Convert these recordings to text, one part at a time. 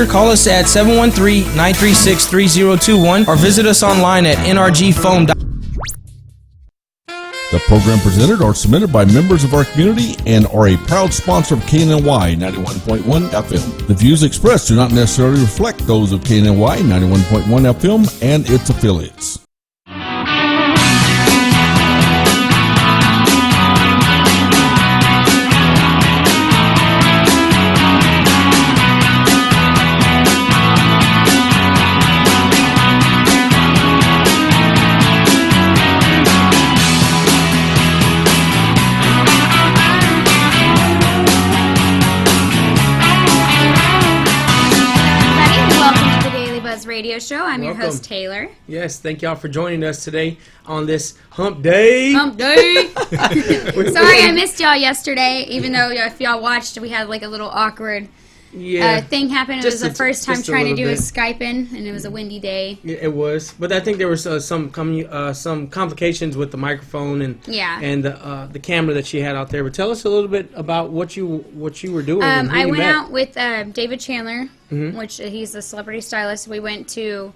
Call us at 713-936-3021 or visit us online at nrgfoam.com. The program presented or submitted by members of our community and are a proud sponsor of KNNY 91.1 FM. The views expressed do not necessarily reflect those of KNNY 91.1 FM and its affiliates. Radio show. I'm Welcome. Your host, Taylor. Yes, thank y'all for joining us today on this Hump Day. Hump Day! Sorry I missed y'all yesterday, even though if y'all watched, we had like a little awkward thing happen. It was the first time trying to do a Skype-in, and it was a windy day. Yeah, it was. But I think there was some complications with the microphone and the camera that she had out there. But tell us a little bit about what you were doing. I went out with David Chandler, which he's a celebrity stylist. We went to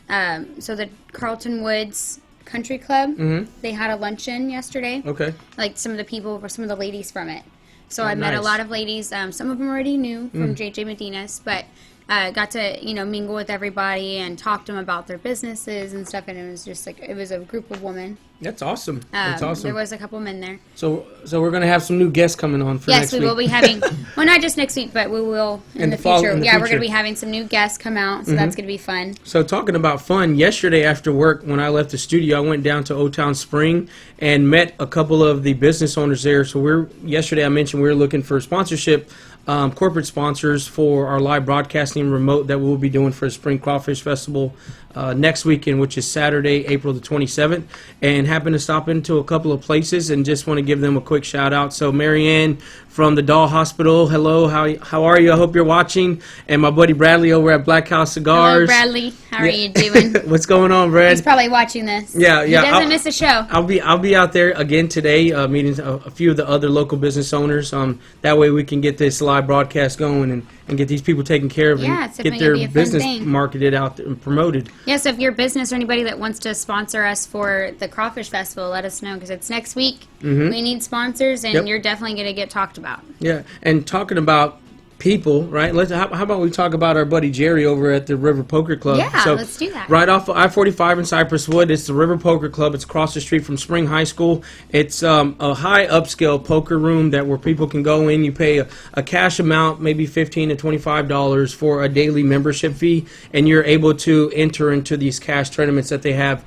the Carlton Woods Country Club. They had a luncheon yesterday. Okay. Like some of the ladies from it. So I met a lot of ladies. Some of them already knew from JJ Medina's, but got to mingle with everybody and talk to them about their businesses and stuff. And it was just it was a group of women. That's awesome. That's awesome. There was a couple men there. So we're gonna have some new guests coming on for next week. Yes, we will be having. Well, not just next week, but we will in the future. We're gonna be having some new guests come out, so that's gonna be fun. So talking about fun, yesterday after work, when I left the studio, I went down to Old Town Spring and met a couple of the business owners there. So yesterday I mentioned we were looking for sponsorship. Corporate sponsors for our live broadcasting remote that we'll be doing for the Spring Crawfish Festival next weekend, which is Saturday, April the 27th, and happened to stop into a couple of places and just want to give them a quick shout out. So Marianne from the Doll Hospital, hello, how are you? I hope you're watching. And my buddy Bradley over at Black House Cigars. Hello, Bradley. How are you doing? What's going on, Brad? He's probably watching this. Yeah. He doesn't miss a show. I'll be out there again today, meeting a few of the other local business owners. That way we can get this live broadcast going and get these people taken care of and get their business marketed out and promoted. Yeah, so if you're a business or anybody that wants to sponsor us for the Crawfish Festival, let us know because it's next week. We need sponsors, and you're definitely going to get talked about. Yeah, and talking about people, right? How about we talk about our buddy Jerry over at the River Poker Club? Yeah, so let's do that. Right off of I-45 in Cypress Wood, it's the River Poker Club. It's across the street from Spring High School. It's a high upscale poker room where people can go in. You pay a cash amount, maybe $15 to $25 for a daily membership fee, and you're able to enter into these cash tournaments that they have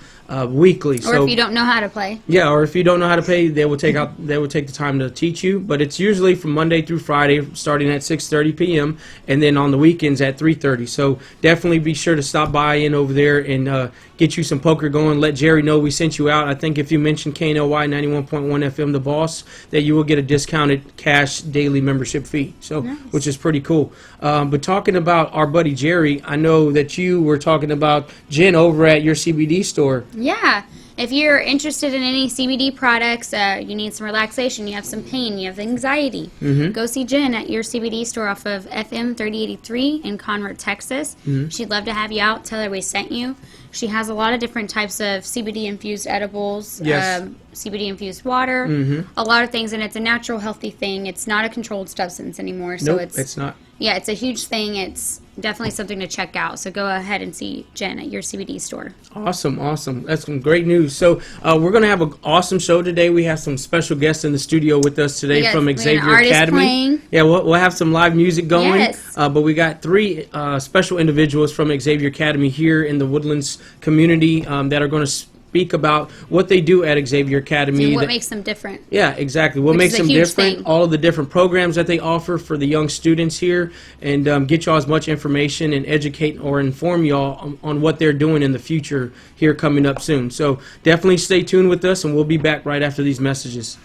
weekly. Or if you don't know how to play. Yeah, or if you don't know how to play, they will take the time to teach you. But it's usually from Monday through Friday, starting at 6:30 p.m. and then on the weekends at 3:30. So definitely be sure to stop by in over there and get you some poker going. Let Jerry know we sent you out. I think if you mention KNOY 91.1 FM, the boss, that you will get a discounted cash daily membership fee. So, nice. Which is pretty cool. But talking about our buddy Jerry, I know that you were talking about Jen over at your CBD store. Yeah. If you're interested in any CBD products, you need some relaxation, you have some pain, you have anxiety, go see Jen at your CBD store off of FM 3083 in Conroe, Texas. She'd love to have you out. Tell her we sent you. She has a lot of different types of CBD-infused edibles, CBD-infused water, a lot of things, and it's a natural, healthy thing. It's not a controlled substance anymore. So nope, it's not. Yeah, it's a huge thing. It's definitely something to check out. So go ahead and see Jen at your CBD store. Awesome. That's some great news. So we're going to have an awesome show today. We have some special guests in the studio with us today from Xavier Academy. Playing. Yeah, we'll have some live music going. Yes. But we got three special individuals from Xavier Academy here in the Woodlands community that are going to speak about what they do at Xavier Academy. And what makes them different. Yeah, exactly. What makes them different, all of the different programs that they offer for the young students here, and get y'all as much information and educate or inform y'all on what they're doing in the future here coming up soon. So definitely stay tuned with us, and we'll be back right after these messages.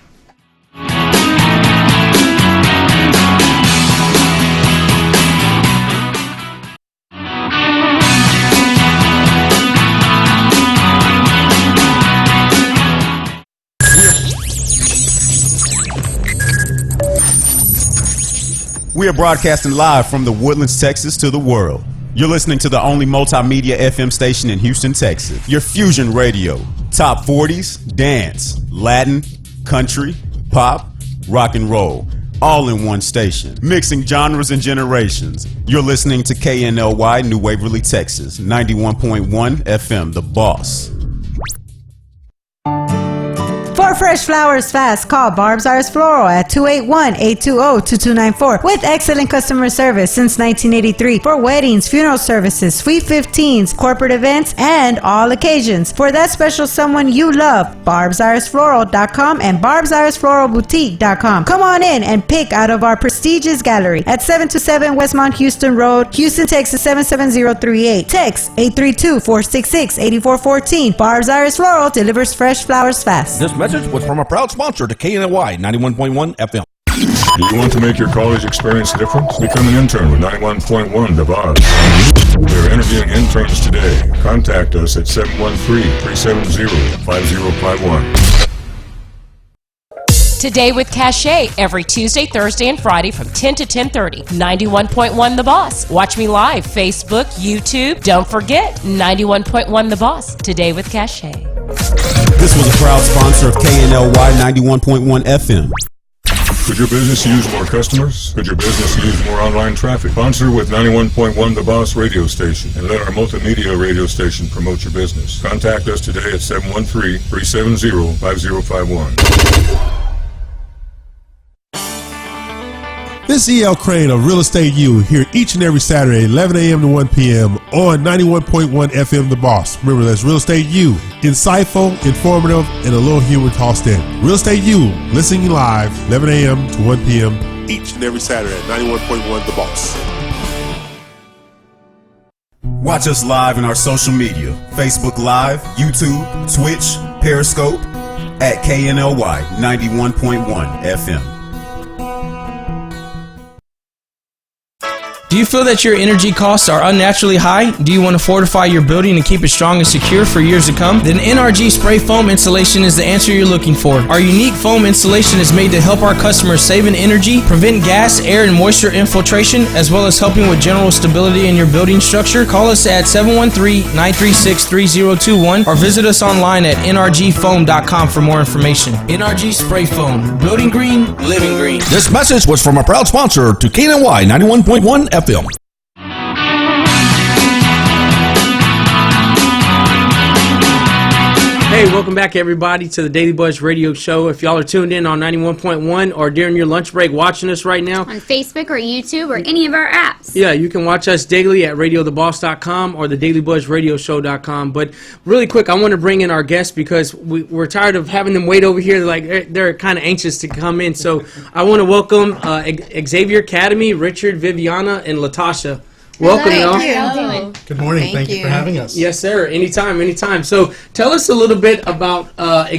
We are broadcasting live from the Woodlands, Texas to the world. You're listening to the only multimedia FM station in Houston, Texas. Your Fusion Radio. Top 40s, dance, Latin, country, pop, rock and roll. All in one station. Mixing genres and generations. You're listening to KNLY New Waverly, Texas. 91.1 FM, The Boss. For fresh flowers fast, call Barb's Iris Floral at 281-820-2294 with excellent customer service since 1983 for weddings, funeral services, sweet 15s, corporate events, and all occasions. For that special someone you love, barbsirisfloral.com and barbsirisfloralboutique.com. Come on in and pick out of our prestigious gallery at 727 Westmont Houston Road, Houston, Texas 77038. Text 832-466-8414. Barb's Iris Floral delivers fresh flowers fast. This message was from a proud sponsor to KNY 91.1 FM. Do you want to make your college experience different? Become an intern with 91.1 The Boss. We're interviewing interns today. Contact us at 713-370-5051. Today with Cachet, every Tuesday, Thursday, and Friday from 10 to 10:30. 91.1 The Boss. Watch me live, Facebook, YouTube. Don't forget, 91.1 The Boss. Today with Cachet. This was a proud sponsor of KNLY 91.1 FM. Could your business use more customers? Could your business use more online traffic? Sponsor with 91.1 The Boss radio station and let our multimedia radio station promote your business. Contact us today at 713-370-5051. This is E.L. Crane of Real Estate U here each and every Saturday, 11 a.m. to 1 p.m. on 91.1 FM The Boss. Remember, that's Real Estate U. Insightful, informative, and a little humor tossed in. Real Estate U, listening live, 11 a.m. to 1 p.m. each and every Saturday at 91.1 The Boss. Watch us live in our social media. Facebook Live, YouTube, Twitch, Periscope, at KNLY 91.1 FM. Do you feel that your energy costs are unnaturally high? Do you want to fortify your building and keep it strong and secure for years to come? Then NRG Spray Foam Installation is the answer you're looking for. Our unique foam installation is made to help our customers save in energy, prevent gas, air, and moisture infiltration, as well as helping with general stability in your building structure. Call us at 713-936-3021 or visit us online at nrgfoam.com for more information. NRG Spray Foam. Building green, living green. This message was from a proud sponsor to KNY 91.1 FM. Hey, welcome back everybody to the Daily Buzz Radio Show. If y'all are tuned in on 91.1 or during your lunch break watching us right now On Facebook or YouTube or any of our apps. yeah, you can watch us daily at radiotheboss.com or the dailybuzzradioshow.com. But really quick, I want to bring in our guests because we're tired of having them wait over here. They're kind of anxious to come in. So I want to welcome Xavier Academy, Richard, Viviana, and Latasha. Welcome, y'all. Good morning. Thank you for having us. Yes, sir. Anytime. So tell us a little bit about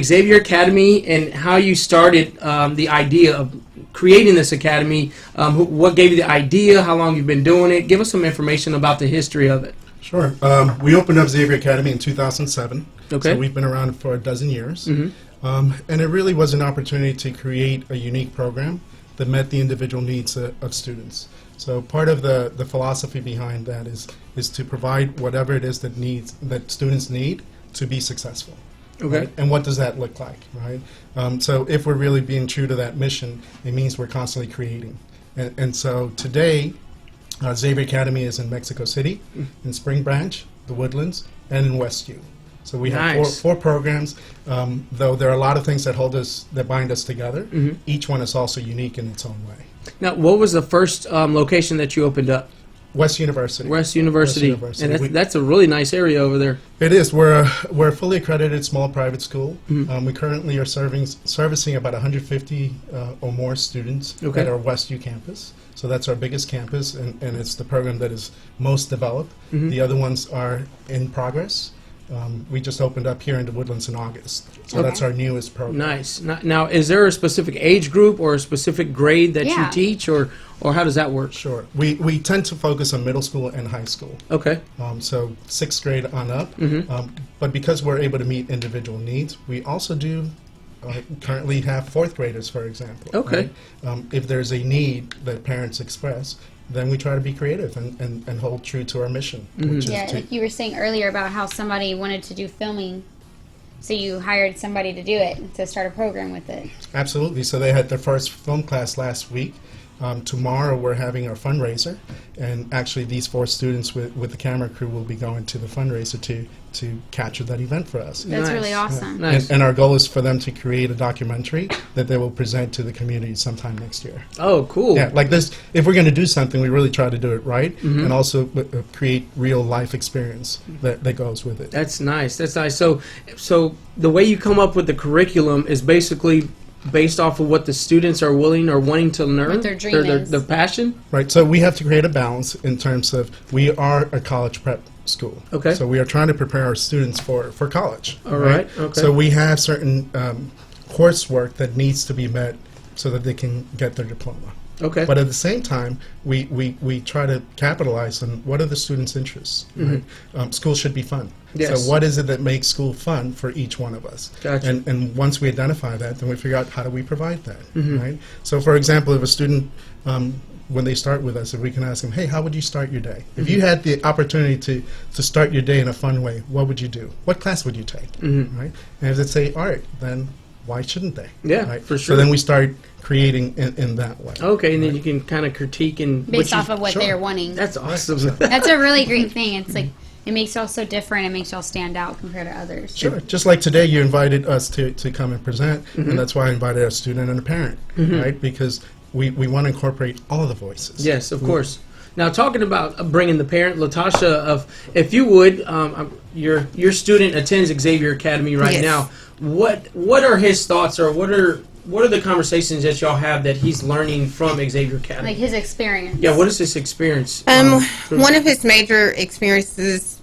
Xavier Academy and how you started the idea of creating this academy. What gave you the idea? How long you've been doing it? Give us some information about the history of it. Sure. We opened up Xavier Academy in 2007. Okay. So we've been around for a dozen years. Mhm. And it really was an opportunity to create a unique program that met the individual needs of students. So part of the philosophy behind that is to provide whatever it is that students need to be successful. Okay. Right? And what does that look like, right? So if we're really being true to that mission, it means we're constantly creating. And so today, Xavier Academy is in Mexico City, in Spring Branch, the Woodlands, and in Westview. So we have Nice. four programs, though there are a lot of things that bind us together. Mhm. Each one is also unique in its own way. Now, what was the first location that you opened up? West University. West University. University. And that's a really nice area over there. It is. We're a fully accredited small private school. Mhm. We currently are servicing about 150 or more students Okay. at our Westview campus. So that's our biggest campus, and it's the program that is most developed. Mhm. The other ones are in progress. We just opened up here in the Woodlands in August. So that's our newest program. Nice. Now, is there a specific age group or a specific grade that you Yeah. teach, or how does that work? Sure. We tend to focus on middle school and high school. Okay. So sixth grade on up. Mhm. But because we're able to meet individual needs, we also do currently have fourth graders, for example. Okay. Right? If there's a need that parents express, then we try to be creative and hold true to our mission. Which is Yeah, to, like you were saying earlier about how somebody wanted to do filming, so you hired somebody to do it, to start a program with it. absolutely. So they had their first film class last week. Tomorrow we're having our fundraiser, and actually these 4 students with the camera crew will be going to the fundraiser to capture that event for us. That's Nice. really awesome. Nice. And our goal is for them to create a documentary that they will present to the community sometime next year. Oh, cool. Yeah, like this, if we're going to do something, we really try to do it right, and also create real life experience that goes with it. That's nice. That's nice. So the way you come up with the curriculum is basically based off of what the students are willing or wanting to learn, What their dream is. their passion. Right, so we have to create a balance in terms of, we are a college prep school. Okay. So we are trying to prepare our students for college. All right, okay. So we have certain coursework that needs to be met so that they can get their diploma. Okay. But at the same time, we try to capitalize on what are the students' interests. Right? School should be fun. Yes. So what is it that makes school fun for each one of us? Gotcha. And once we identify that, then we figure out how do we provide that. Right? So for example, if a student, when they start with us, if we can ask them, hey, how would you start your day? If you had the opportunity to start your day in a fun way, what would you do? What class would you take? Right? And if they say art, then why shouldn't they? Yeah, Right? for sure. So then we start creating in that way. Okay, and then you can kind of critique and Based off of what sure. they're wanting. That's awesome. That's a really great thing. It's like, it makes y'all so different. It makes y'all stand out compared to others. Sure. Just like today, you invited us to come and present, and that's why I invited a student and a parent, right? Because we want to incorporate all of the voices. Yes, of course. Now, talking about bringing the parent, Latasha, if you would, your student attends Xavier Academy right Yes. now. What are his thoughts, or what are the conversations that y'all have that he's learning from Xavier Academy? Like his experience. Yeah, what is his experience? One of his major experiences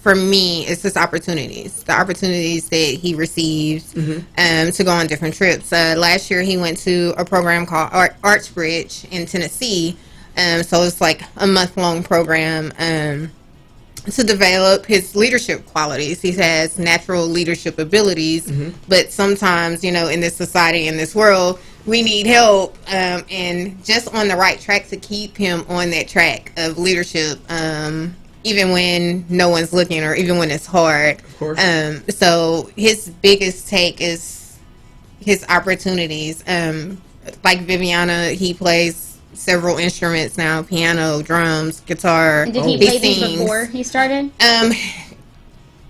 for me is his opportunities, the opportunities that he receives to go on different trips. Last year he went to a program called Arts Bridge in Tennessee. So it's like a month-long program to develop his leadership qualities. He has natural leadership abilities, but sometimes, you know, in this society, in this world, we need help and just on the right track to keep him on that track of leadership, even when no one's looking or even when it's hard. Of course. So his biggest take is his opportunities. Like Viviana, he plays several instruments now: piano, drums, guitar. And did he play these before he started?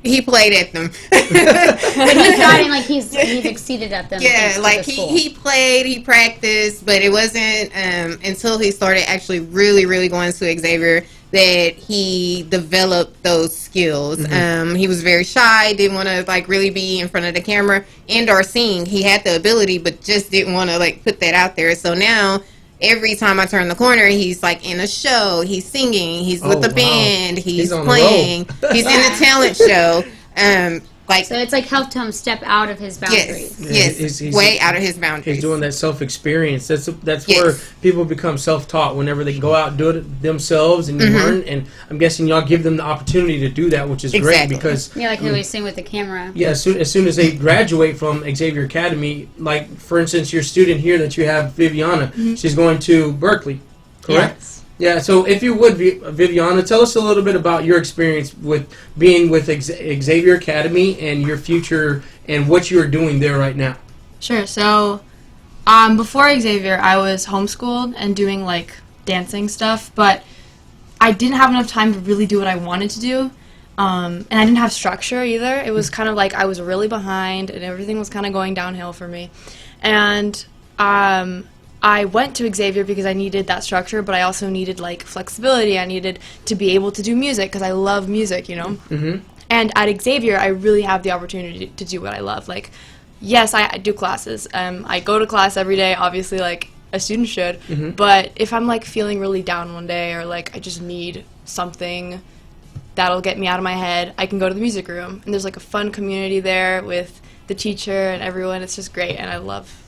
He played at them. But he's gotten, like, he's exceeded at them. Yeah, thanks to like the school. he played, he practiced, but it wasn't until he started actually really going to Xavier that he developed those skills. He was very shy, didn't want to like really be in front of the camera and or sing. He had the ability, but just didn't want to like put that out there. So now, every time I turn the corner, he's like in a show, he's singing, he's with the band, he's on the playing, he's in a talent show. Like, So it's like helped him step out of his boundaries. yes, he's- way out of his boundaries. He's doing that self-experience. That's Yes. where people become self-taught, whenever they go out and do it themselves and you learn. And I'm guessing y'all give them the opportunity to do that, which is great Exactly. because Yeah, like he was saying with the camera. yeah, as soon as they graduate from Xavier Academy, like for instance, your student here that you have, Viviana, she's going to Berkeley, correct? Yes. Yeah. So if you would, Viviana, tell us a little bit about your experience with being with Xavier Academy and your future and what you are doing there right now. Sure. So, before Xavier, I was homeschooled and doing like dancing stuff, but I didn't have enough time to really do what I wanted to do. And I didn't have structure either. It was kind of like I was really behind and everything was kind of going downhill for me. And I went to Xavier because I needed that structure, but I also needed like flexibility. I needed to be able to do music because I love music, you know? And at Xavier, I really have the opportunity to do what I love. Like, yes, I do classes. I go to class every day, obviously, like a student should. But if I'm like feeling really down one day or like I just need something that'll get me out of my head, I can go to the music room. And there's like a fun community there with the teacher and everyone. It's just great, and I love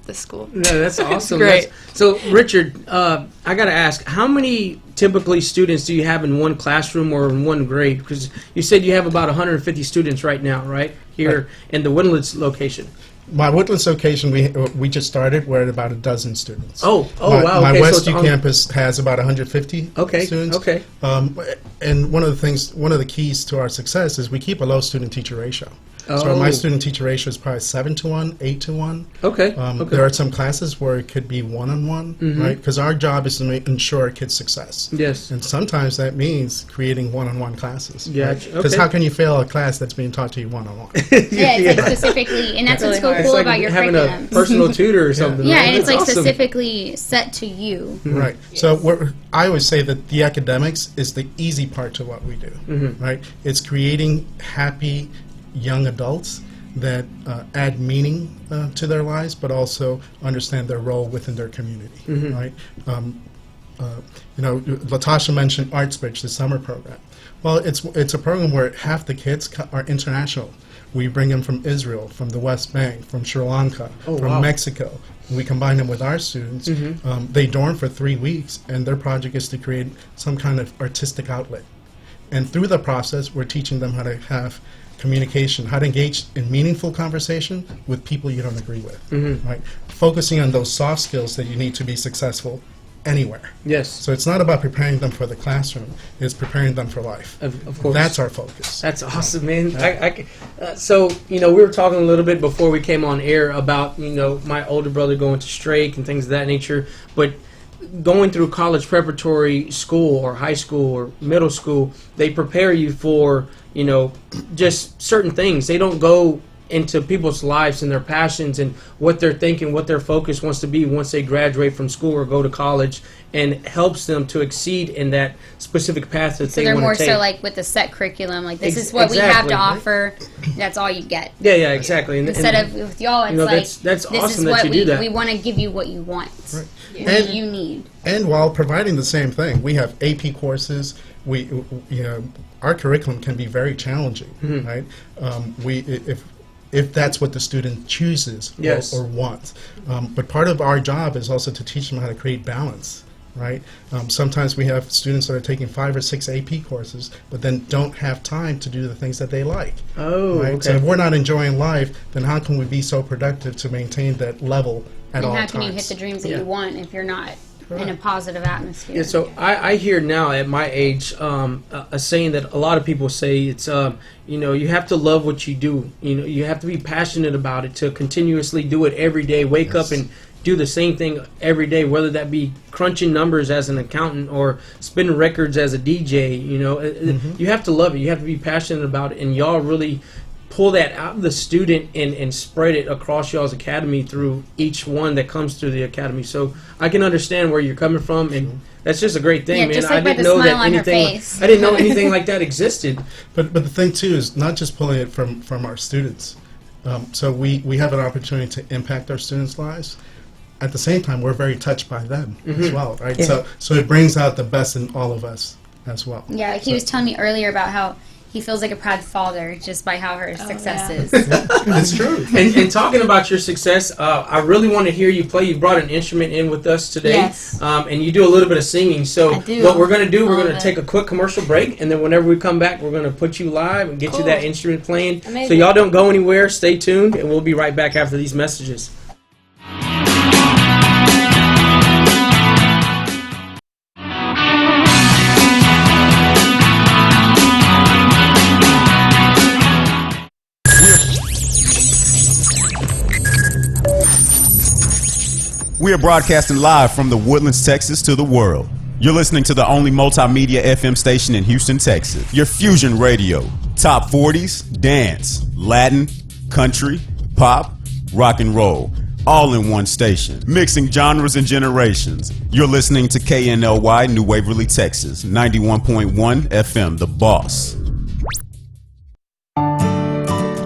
this school. Yeah, that's awesome. great. So, Richard, I got to ask, how many typically students do you have in one classroom or in one grade? Because you said you have about 150 students right now, right? Here in the Woodlands location. My Woodlands location, we just started. We're at about a dozen students. Wow. My Okay, so Westview it's campus has about 150 Okay, students. okay. And one of the keys to our success is we keep a low student-teacher ratio. So my student-teacher ratio is probably 7 to 1, 8 to 1. Okay. There are some classes where it could be one-on-one, right? Because our job is to ensure kids' success. Yes. And sometimes that means creating one-on-one classes. Yeah, Because okay. how can you fail a class that's being taught to you one-on-one? Yeah, it's like specifically, and that's what's so It's cool like about your having curriculum. a personal tutor or something. Yeah, right? and it's That's like awesome. specifically set to you. Right. So I always say that the academics is the easy part to what we do. Right. It's creating happy young adults that add meaning to their lives, but also understand their role within their community. Right. Latasha mentioned ArtsBridge, the summer program. Well, it's a program where half the kids are international. We bring them from Israel, from the West Bank, from Sri Lanka, from Mexico. We combine them with our students. They dorm for 3 weeks, and their project is to create some kind of artistic outlet. And through the process, we're teaching them how to have communication, how to engage in meaningful conversation with people you don't agree with. Right? Focusing on those soft skills that you need to be successful anywhere. Yes. So it's not about preparing them for the classroom; it's preparing them for life. Of course. That's our focus. That's awesome, man. So, we were talking a little bit before we came on air about, my older brother going to Strake and things of that nature. But going through college preparatory school or high school or middle school, they prepare you for, just certain things. They don't go into people's lives and their passions and what they're thinking, what their focus wants to be once they graduate from school or go to college, and helps them to exceed in that specific path that So they they're want more to take. so like with the set curriculum, like this is what we have Exactly. to offer. That's all you get. Yeah, exactly. And, Instead of with y'all, it's like that's this awesome is that what you do that. we want to give you what you want, Right. what you need. And while providing the same thing, we have AP courses. Our curriculum can be very challenging, right? If that's what the student chooses Yes. or wants. But part of our job is also to teach them how to create balance, right? Sometimes we have students that are taking 5 or 6 AP courses, but then don't have time to do the things that they like. Oh, Right? okay. So if we're not enjoying life, then how can we be so productive to maintain that level at all And how times? can you hit the dreams that Yeah. you want if you're not in a positive atmosphere? Yeah, so I hear now at my age a saying that a lot of people say. It's you have to love what you do. You have to be passionate about it to continuously do it every day. Wake up and do the same thing every day, whether that be crunching numbers as an accountant or spinning records as a DJ. You have to love it. You have to be passionate about it, and y'all really pull that out of the student and spread it across y'all's academy through each one that comes through the academy. So I can understand where you're coming from, and that's just a great thing, Yeah, man. just I like by didn't the know smile that on her anything. face. I didn't know anything like that existed. But the thing too is not just pulling it from our students. So we have an opportunity to impact our students' lives. At the same time, we're very touched by them as well, right? So it brings out the best in all of us as well. Yeah, like he was telling me earlier about how he feels like a proud father just by how her success is. It's true. And talking about your success, I really want to hear you play. You brought an instrument in with us today, Yes. And you do a little bit of singing. So I do. what we're going to do, we're All going of to it. take a quick commercial break, and then whenever we come back, we're going to put you live and get you that instrument playing. So Amazing. y'all don't go anywhere. Stay tuned, and we'll be right back after these messages. We are broadcasting live from the Woodlands, Texas to the world. You're listening to the only multimedia FM station in Houston, Texas. Your fusion radio. Top 40s, dance, Latin, country, pop, rock and roll. All in one station. Mixing genres and generations. You're listening to KNLY New Waverly, Texas. 91.1 FM, The Boss.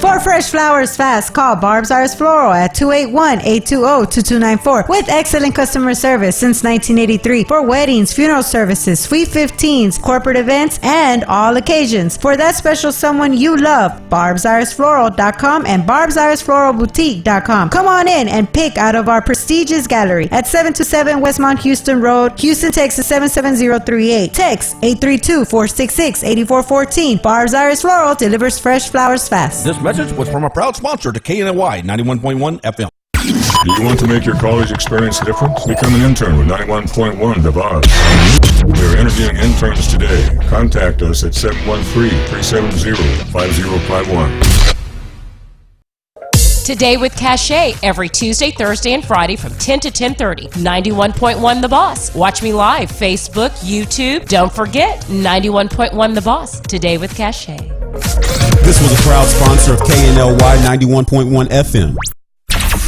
For fresh flowers fast, call Barb's Iris Floral at 281-820-2294 with excellent customer service since 1983 for weddings, funeral services, sweet 15s, corporate events, and all occasions. For that special someone you love, barbsirisfloral.com and barbsirisfloralboutique.com. Come on in and pick out of our prestigious gallery at 727 Westmont Houston Road, Houston, Texas 77038. Text 832-466-8414. Barb's Iris Floral delivers fresh flowers fast. This message message was from a proud sponsor to KNY 91.1 FM. Do you want to make your college experience different? Become an intern with 91.1 The Boss. We're interviewing interns today. Contact us at 713-370-5051. Today with Cachet, every Tuesday, Thursday, and Friday from 10 to 10:30. 91.1 The Boss. Watch me live, Facebook, YouTube. Don't forget, 91.1 The Boss. Today with Cachet. This was a proud sponsor of KNLY 91.1 FM.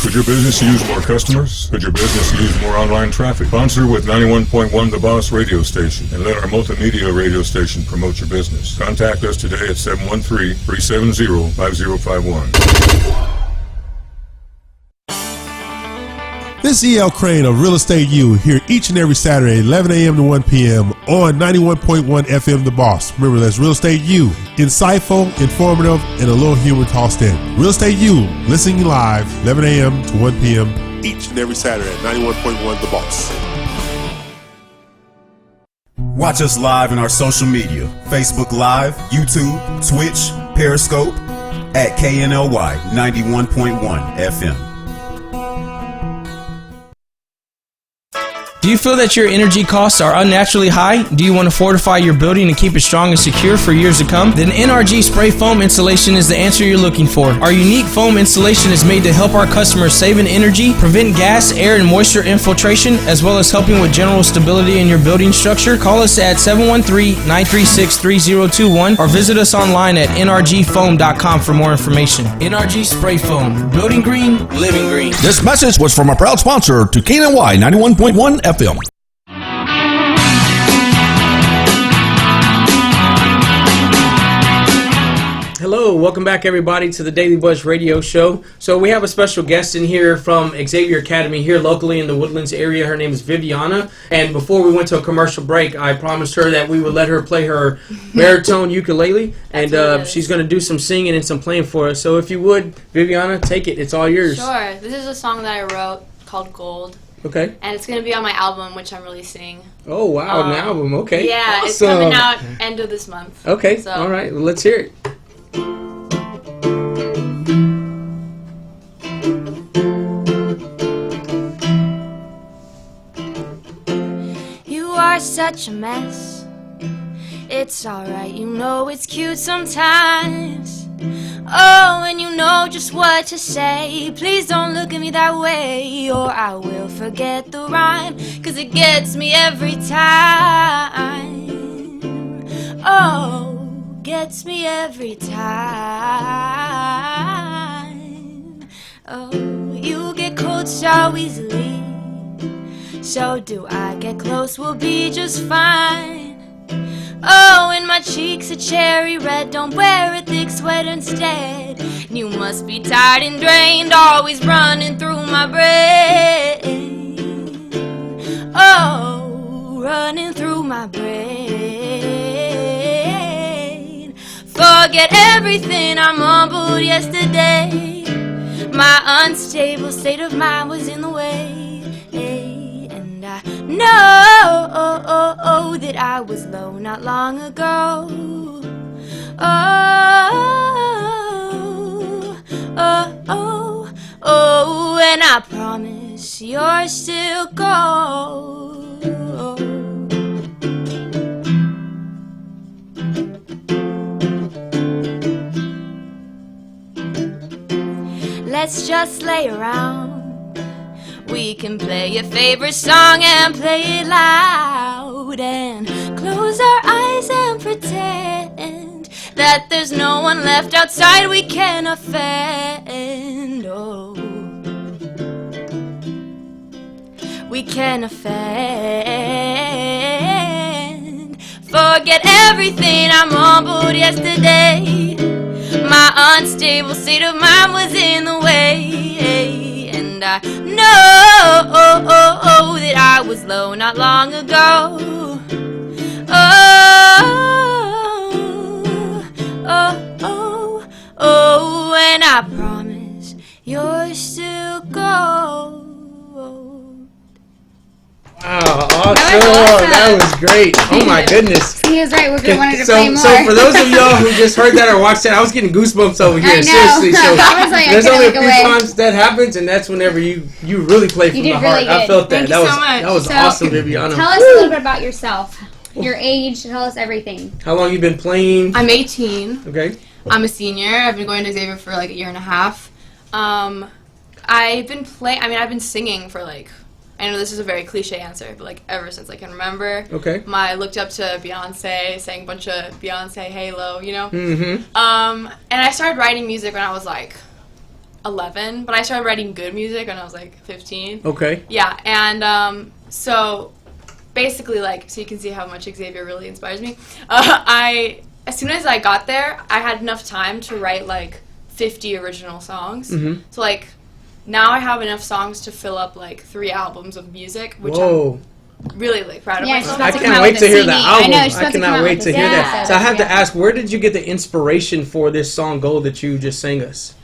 Could your business use more customers? Could your business use more online traffic? Sponsor with 91.1 The Boss radio station and let our multimedia radio station promote your business. Contact us today at 713-370-5051. This is E.L. Crane of Real Estate U here each and every Saturday, 11 a.m. to 1 p.m. on 91.1 FM The Boss. Remember, that's Real Estate U. Insightful, informative, and a little humor tossed in. Real Estate U, listening live, 11 a.m. to 1 p.m. each and every Saturday at 91.1 The Boss. Watch us live in our social media, Facebook Live, YouTube, Twitch, Periscope, at KNLY 91.1 FM. Do you feel that your energy costs are unnaturally high? Do you want to fortify your building and keep it strong and secure for years to come? Then NRG Spray Foam Installation is the answer you're looking for. Our unique foam installation is made to help our customers save in energy, prevent gas, air, and moisture infiltration, as well as helping with general stability in your building structure. Call us at 713-936-3021 or visit us online at nrgfoam.com for more information. NRG Spray Foam. Building green, living green. This message was from a proud sponsor to KNY 91.1 FM. Hello, welcome back everybody to the Daily Buzz Radio Show. So we have a special guest in here from Xavier Academy here locally in the Woodlands area. Her name is Viviana. And before we went to a commercial break, I promised her that we would let her play her baritone ukulele. And she's going to do some singing and some playing for us. So if you would, Viviana, take it. It's all yours. Sure. This is a song that I wrote called Gold. Okay. And it's going to be on my album, which I'm releasing. Oh, wow, an album. Okay. Yeah, awesome. It's coming out end of this month. Okay, so. All right. Well, let's hear it. You are such a mess. It's alright, you know it's cute sometimes. Oh, and you know just what to say. Please don't look at me that way, or I will forget the rhyme, 'cause it gets me every time. Oh, gets me every time. Oh, you get cold so easily, so do I. Get close, we'll be just fine. Oh, and my cheeks are cherry red. Don't wear a thick sweater instead. You must be tired and drained, always running through my brain. Oh, running through my brain. Forget everything I mumbled yesterday. My unstable state of mind was in the way. And I know that I was low not long ago. Oh, and I promise you're still gold. Let's just lay around. We can play your favorite song and play it loud, and close our eyes and pretend that there's no one left outside we can offend. Oh, we can offend. Forget everything I mumbled yesterday. My unstable state of mind was in the way, and I know that I was low not long ago. Oh, and I promise you're still gold. Wow, awesome. That was great. Oh my goodness. He was right. We're gonna want to So, play more. so for those of y'all who just heard that or watched that, I was getting goosebumps over here. I know. Seriously. So I was like, I there's couldn't only a look few away. times that happens, and that's whenever you really play from You the did heart. really I good. felt that. Thank you so much. That was So, awesome, Viviana. Tell us a little bit about yourself. Your age. Tell us everything. How long you been playing? I'm 18. Okay. I'm a senior. I've been going to Xavier for like a year and a half. I've been singing for like, I know this is a very cliche answer, but like ever since I can remember. Okay. I looked up to Beyonce, sang a bunch of Beyonce, Halo, you know? Mm-hmm. And I started writing music when I was like 11, but I started writing good music when I was like 15. Okay. Yeah, and so basically, like, so you can see how much Xavier really inspires me. As soon as I got there, I had enough time to write like 50 original songs. Mm-hmm. So like now I have enough songs to fill up like 3 albums of music, which Whoa. I'm really like proud of Yeah, myself. she's I about to come can't out wait with to a hear the CD. album. I know, she's about to come cannot out wait with to a hear CD, that. so So I have to yeah. ask, where did you get the inspiration for this song Gold that you just sang us?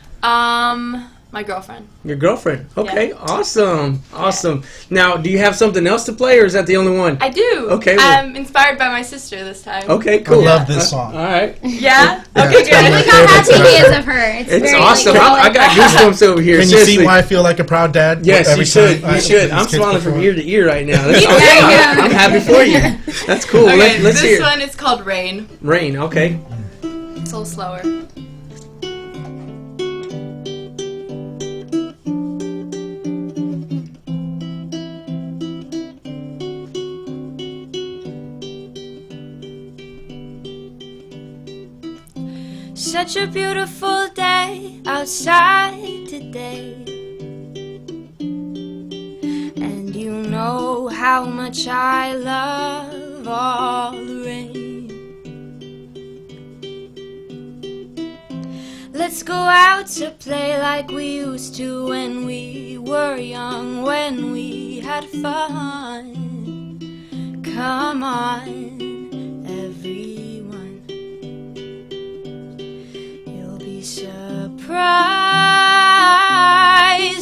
My girlfriend. Your girlfriend. Okay, awesome. Awesome. Now, do you have something else to play, or is that the only one? I do. Okay, well- I'm inspired by my sister this time. Okay, cool. I love this song. All right. Yeah? Yeah, Okay, it's one of my good. Look how happy favorites. he is of her. It's It's very, awesome. Like, I got goosebumps over here. Can you Seriously. see why I feel like a proud dad? Yes, every you should. time I You should. these I'm kids smiling from perform? ear to ear right now. That's awesome. Yeah, yeah. I'm happy for you. That's cool. Okay, Let's this hear. one is called Rain. Rain. Okay. It's a little slower. Such a beautiful day outside today. And you know how much I love all the rain. Let's go out to play like we used to when we were young, when we had fun. Come on, everyone. You'll be surprised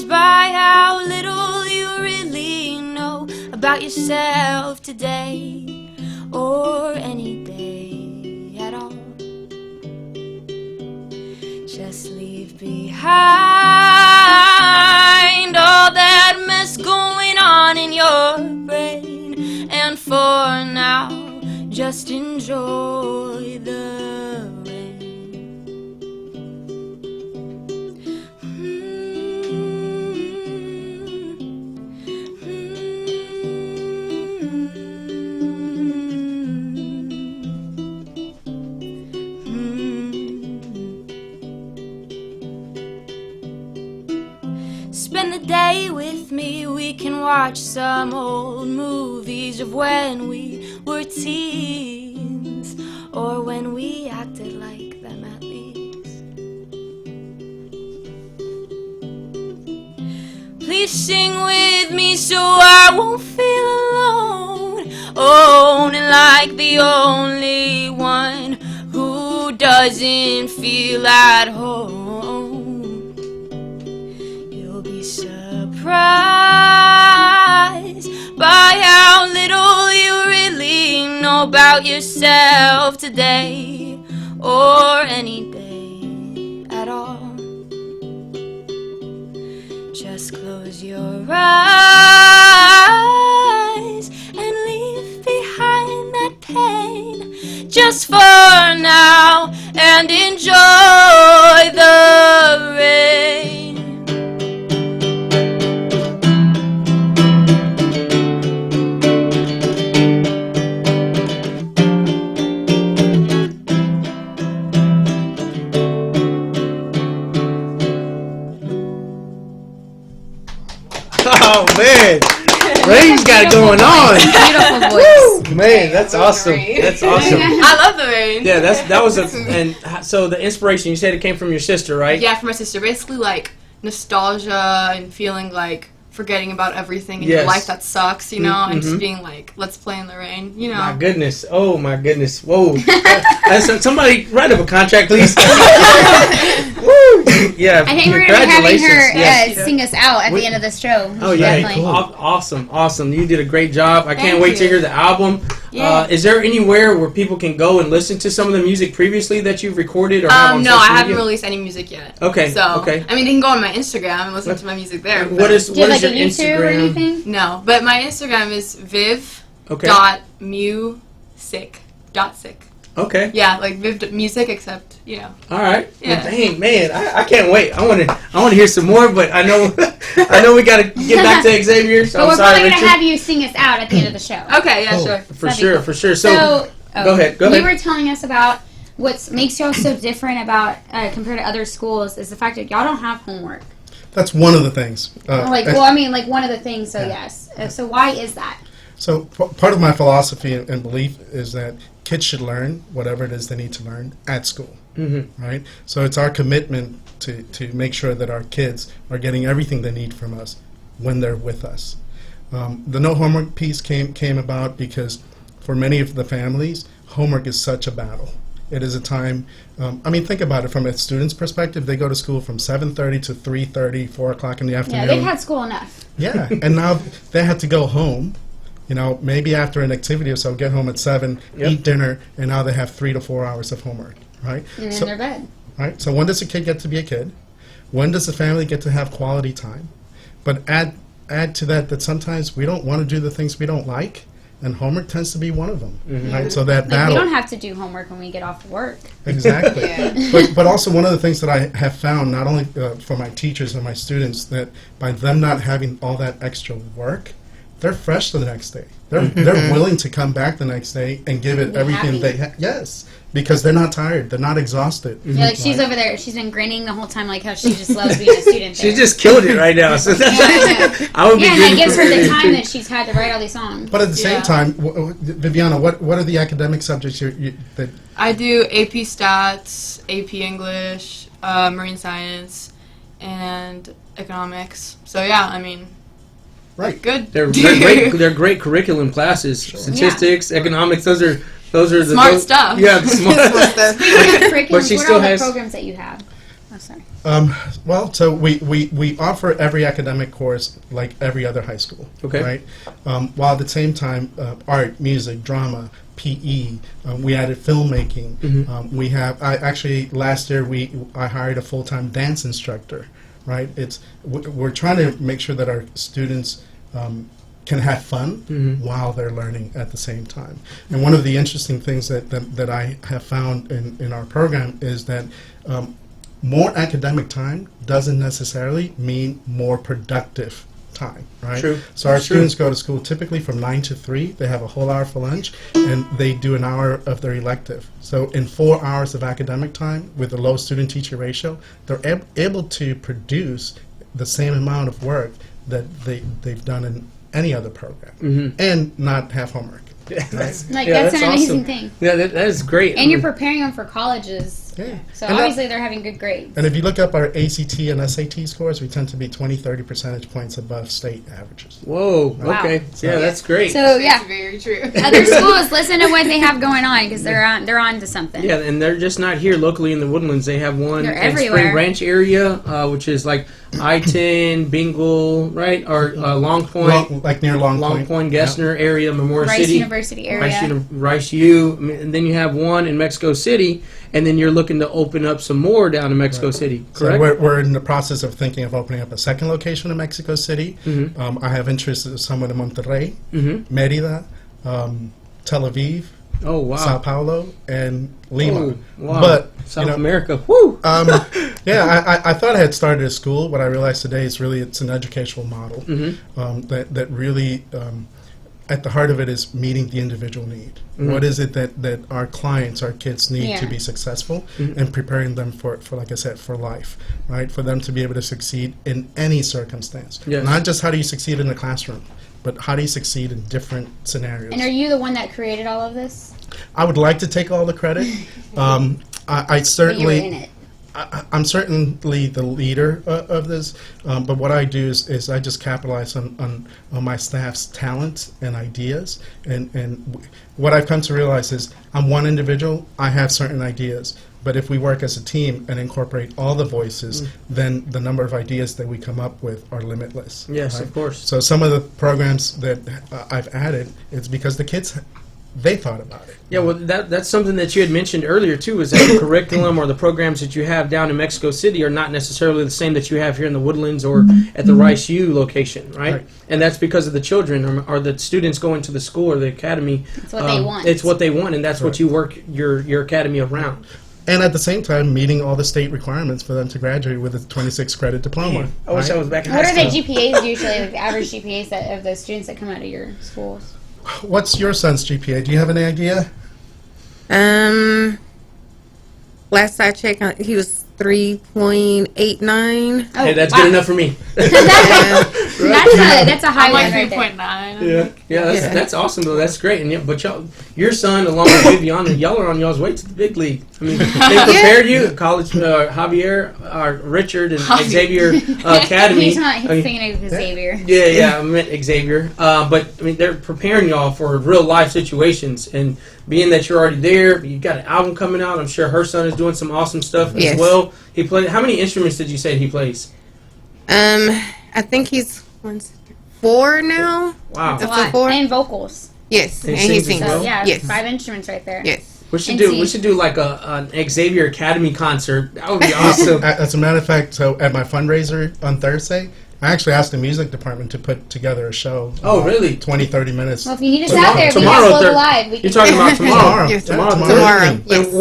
by how little you really know about yourself today or any day at all. Just leave behind all that mess going on in your brain, and for now, just enjoy the rain. Spend the day with me, we can watch some old movies of when we were teens, or when we acted like them at least. Please sing with me so I won't feel alone, and like the only one who doesn't feel at home. Surprised by how little you really know about yourself today or any day at all. Just close your eyes and leave behind that pain just for now and enjoy the rain. Oh man, Rain's got it going on. Beautiful voice. Man, that's awesome. That's awesome. I love the rain. Yeah, that was and so the inspiration, you said it came from your sister, right? Yeah, from my sister. Basically, like nostalgia and feeling like forgetting about everything in your Yes. life that sucks, you know, and Mhm. just being like, let's play in the rain, you know. My goodness. Oh my goodness. Whoa. So somebody write up a contract, please. Woo. Yeah. I think we're going to be having her Yes. sing us out at the end of the show. Oh yeah, Definitely. Awesome. You did a great job. I can't Thank wait to you. hear the album. Yeah. Is there anywhere where people can go and listen to some of the music previously that you've recorded or have on No, social I haven't media? released any music yet. Okay. So, Okay. I mean, they can go on my Instagram and listen to my music there. What but- is Do you have what is like a your YouTube or Instagram? anything? No, but my Instagram is viv.music.sick. Okay. Yeah, like Viv music, except, you know. All right. Yeah. Well, dang, man, I can't wait. I want to hear some more, but I know we got to get back to Xavier. So But I'm we're sorry, probably going to Richard. have you sing us out at the end of the show. Okay, yeah, sure. For That'd be sure, cool. for sure. So, go ahead. You were telling us about what makes y'all so different about compared to other schools is the fact that y'all don't have homework. That's one of the things. Like one of the things. So yes. So why is that? So part of my philosophy and belief is that kids should learn whatever it is they need to learn at school, right? So it's our commitment to make sure that our kids are getting everything they need from us when they're with us. The no homework piece came about because for many of the families, homework is such a battle. It is a time, I mean, think about it from a student's perspective. They go to school from 7:30 to 3:30, 4 o'clock in the afternoon. Yeah, they've had school enough. Yeah, and now they have to go home. You know, maybe after an activity or so, get home at 7, eat dinner, and now they have 3 to 4 hours of homework, right? And then they're bed. Right. So when does a kid get to be a kid? When does the family get to have quality time? But add to that sometimes we don't want to do the things we don't like, and homework tends to be one of them, right? So that Like, battle. we don't have to do homework when we get off work. Exactly. But also one of the things that I have found, not only for my teachers and my students, that by them not having all that extra work, they're fresh the next day. They're willing to come back the next day and give it Be everything happy. they have. Yes, because they're not tired. They're not exhausted. Yeah, like she's over there. She's been grinning the whole time, like how she just loves being a student. She there. just killed it right now. So that's, I would be Yeah, and grinning that gives for her the me, time too. that she's had to write all these songs. But at the same time, Viviana, what are the academic subjects that? I do AP Stats, AP English, Marine Science, and Economics. So yeah, I mean, Right. good. They're great. They're great curriculum classes. Statistics, economics. Those are the Smart stuff. Yeah, the smart. Speaking of curriculums, But she what are still all the has- programs that you have? Oh, sorry. Well, so we offer every academic course like every other high school. Okay. Right. While at the same time, art, music, drama, PE. We added filmmaking. We have. Last year I hired a full-time dance instructor. Right. We're trying to make sure that our students can have fun while they're learning at the same time. And one of the interesting things that I have found in our program is that more academic time doesn't necessarily mean more productive time, right? True. So our That's true. students go to school typically from 9 to 3. They have a whole hour for lunch, and they do an hour of their elective. So in 4 hours of academic time with a low student-teacher ratio, they're able to produce the same amount of work that they've done in any other program, and not have homework. Right? Like Yeah, that's an amazing awesome. thing. Yeah, that is great. And you're preparing them for colleges. Yeah. So And obviously they're having good grades. And if you look up our ACT and SAT scores, we tend to be 20-30 percentage points above state averages. Whoa. Wow. Okay. Yeah, that's great. So yeah, very true. other schools listen to what they have going on because they're on to something. Yeah, and they're just not here locally in the Woodlands. They have one They're in everywhere. Spring Branch area, which is like I-10, Bingle, right, or Long Point, Like near Long Long Point. Point, Gessner area, Memorial Rice City, University area. Rice U. And then you have one in Mexico City, and then you're looking to open up some more down in Mexico City. So Correct. we're in the process of thinking of opening up a second location in Mexico City. I have interest in someone in Monterrey, Mérida, Tel Aviv, Oh wow. Sao Paulo, and Lima. Oh, wow. But South America. Woo. yeah, I thought I had started a school. What I realized today is really it's an educational model that really at the heart of it is meeting the individual need. What is it that our clients, our kids need to Yeah. be successful, and preparing them for, like I said, for life, right? For them to be able to succeed in any circumstance. Yes. Not just how do you succeed in the classroom, but how do you succeed in different scenarios. And are you the one that created all of this? I would like to take all the credit. I But you were certainly. in it. I'm certainly the leader of this, but what I do is I just capitalize on my staff's talents and ideas, and what I've come to realize is I'm one individual, I have certain ideas, but if we work as a team and incorporate all the voices, then the number of ideas that we come up with are limitless. Yes, right? of course. So some of the programs that I've added, it's because the kids they thought about it. Yeah, well, that's something that you had mentioned earlier, too, is that the curriculum or the programs that you have down in Mexico City are not necessarily the same that you have here in the Woodlands or at the Rice U location, right? And that's because of the children or the students going to the school or the academy. It's what they want. It's what they want, and that's what you work your academy around. And at the same time, meeting all the state requirements for them to graduate with a 26-credit diploma. I wish I was back in high What are the school. GPAs usually, like the average GPAs of those students that come out of your schools? What's your son's GPA? Do you have any idea? Last I checked, he was 3.89. Hey, that's good enough for me. That's a high I'm one like right there. 3.9. Yeah, that's awesome though. That's great. And but your son, along with Viviana, y'all are on y'all's way to the big league. I mean, they prepared you. College, Javier, Richard, and Xavier Academy. He's thinking of Xavier. Yeah, I meant Xavier. But I mean, they're preparing y'all for real life situations. And being that you're already there, you got an album coming out. I'm sure her son is doing some awesome stuff as well. He played. How many instruments did you say he plays? I think he's 4 now. Wow, That's a lot. 4. And vocals. Yes, And and he sings as sings. well? So yeah, Yes. 5 instruments right there. Yes. we should And do. see. We should do like an Xavier Academy concert. That would be awesome. As a matter of fact, so at my fundraiser on Thursday, I actually asked the music department to put together a show. Oh, really? 20, 30 minutes. Well, if you need us out there, Tomorrow, we can thir- go live. You're talking about tomorrow. Yes, Tomorrow. tomorrow. Yes. And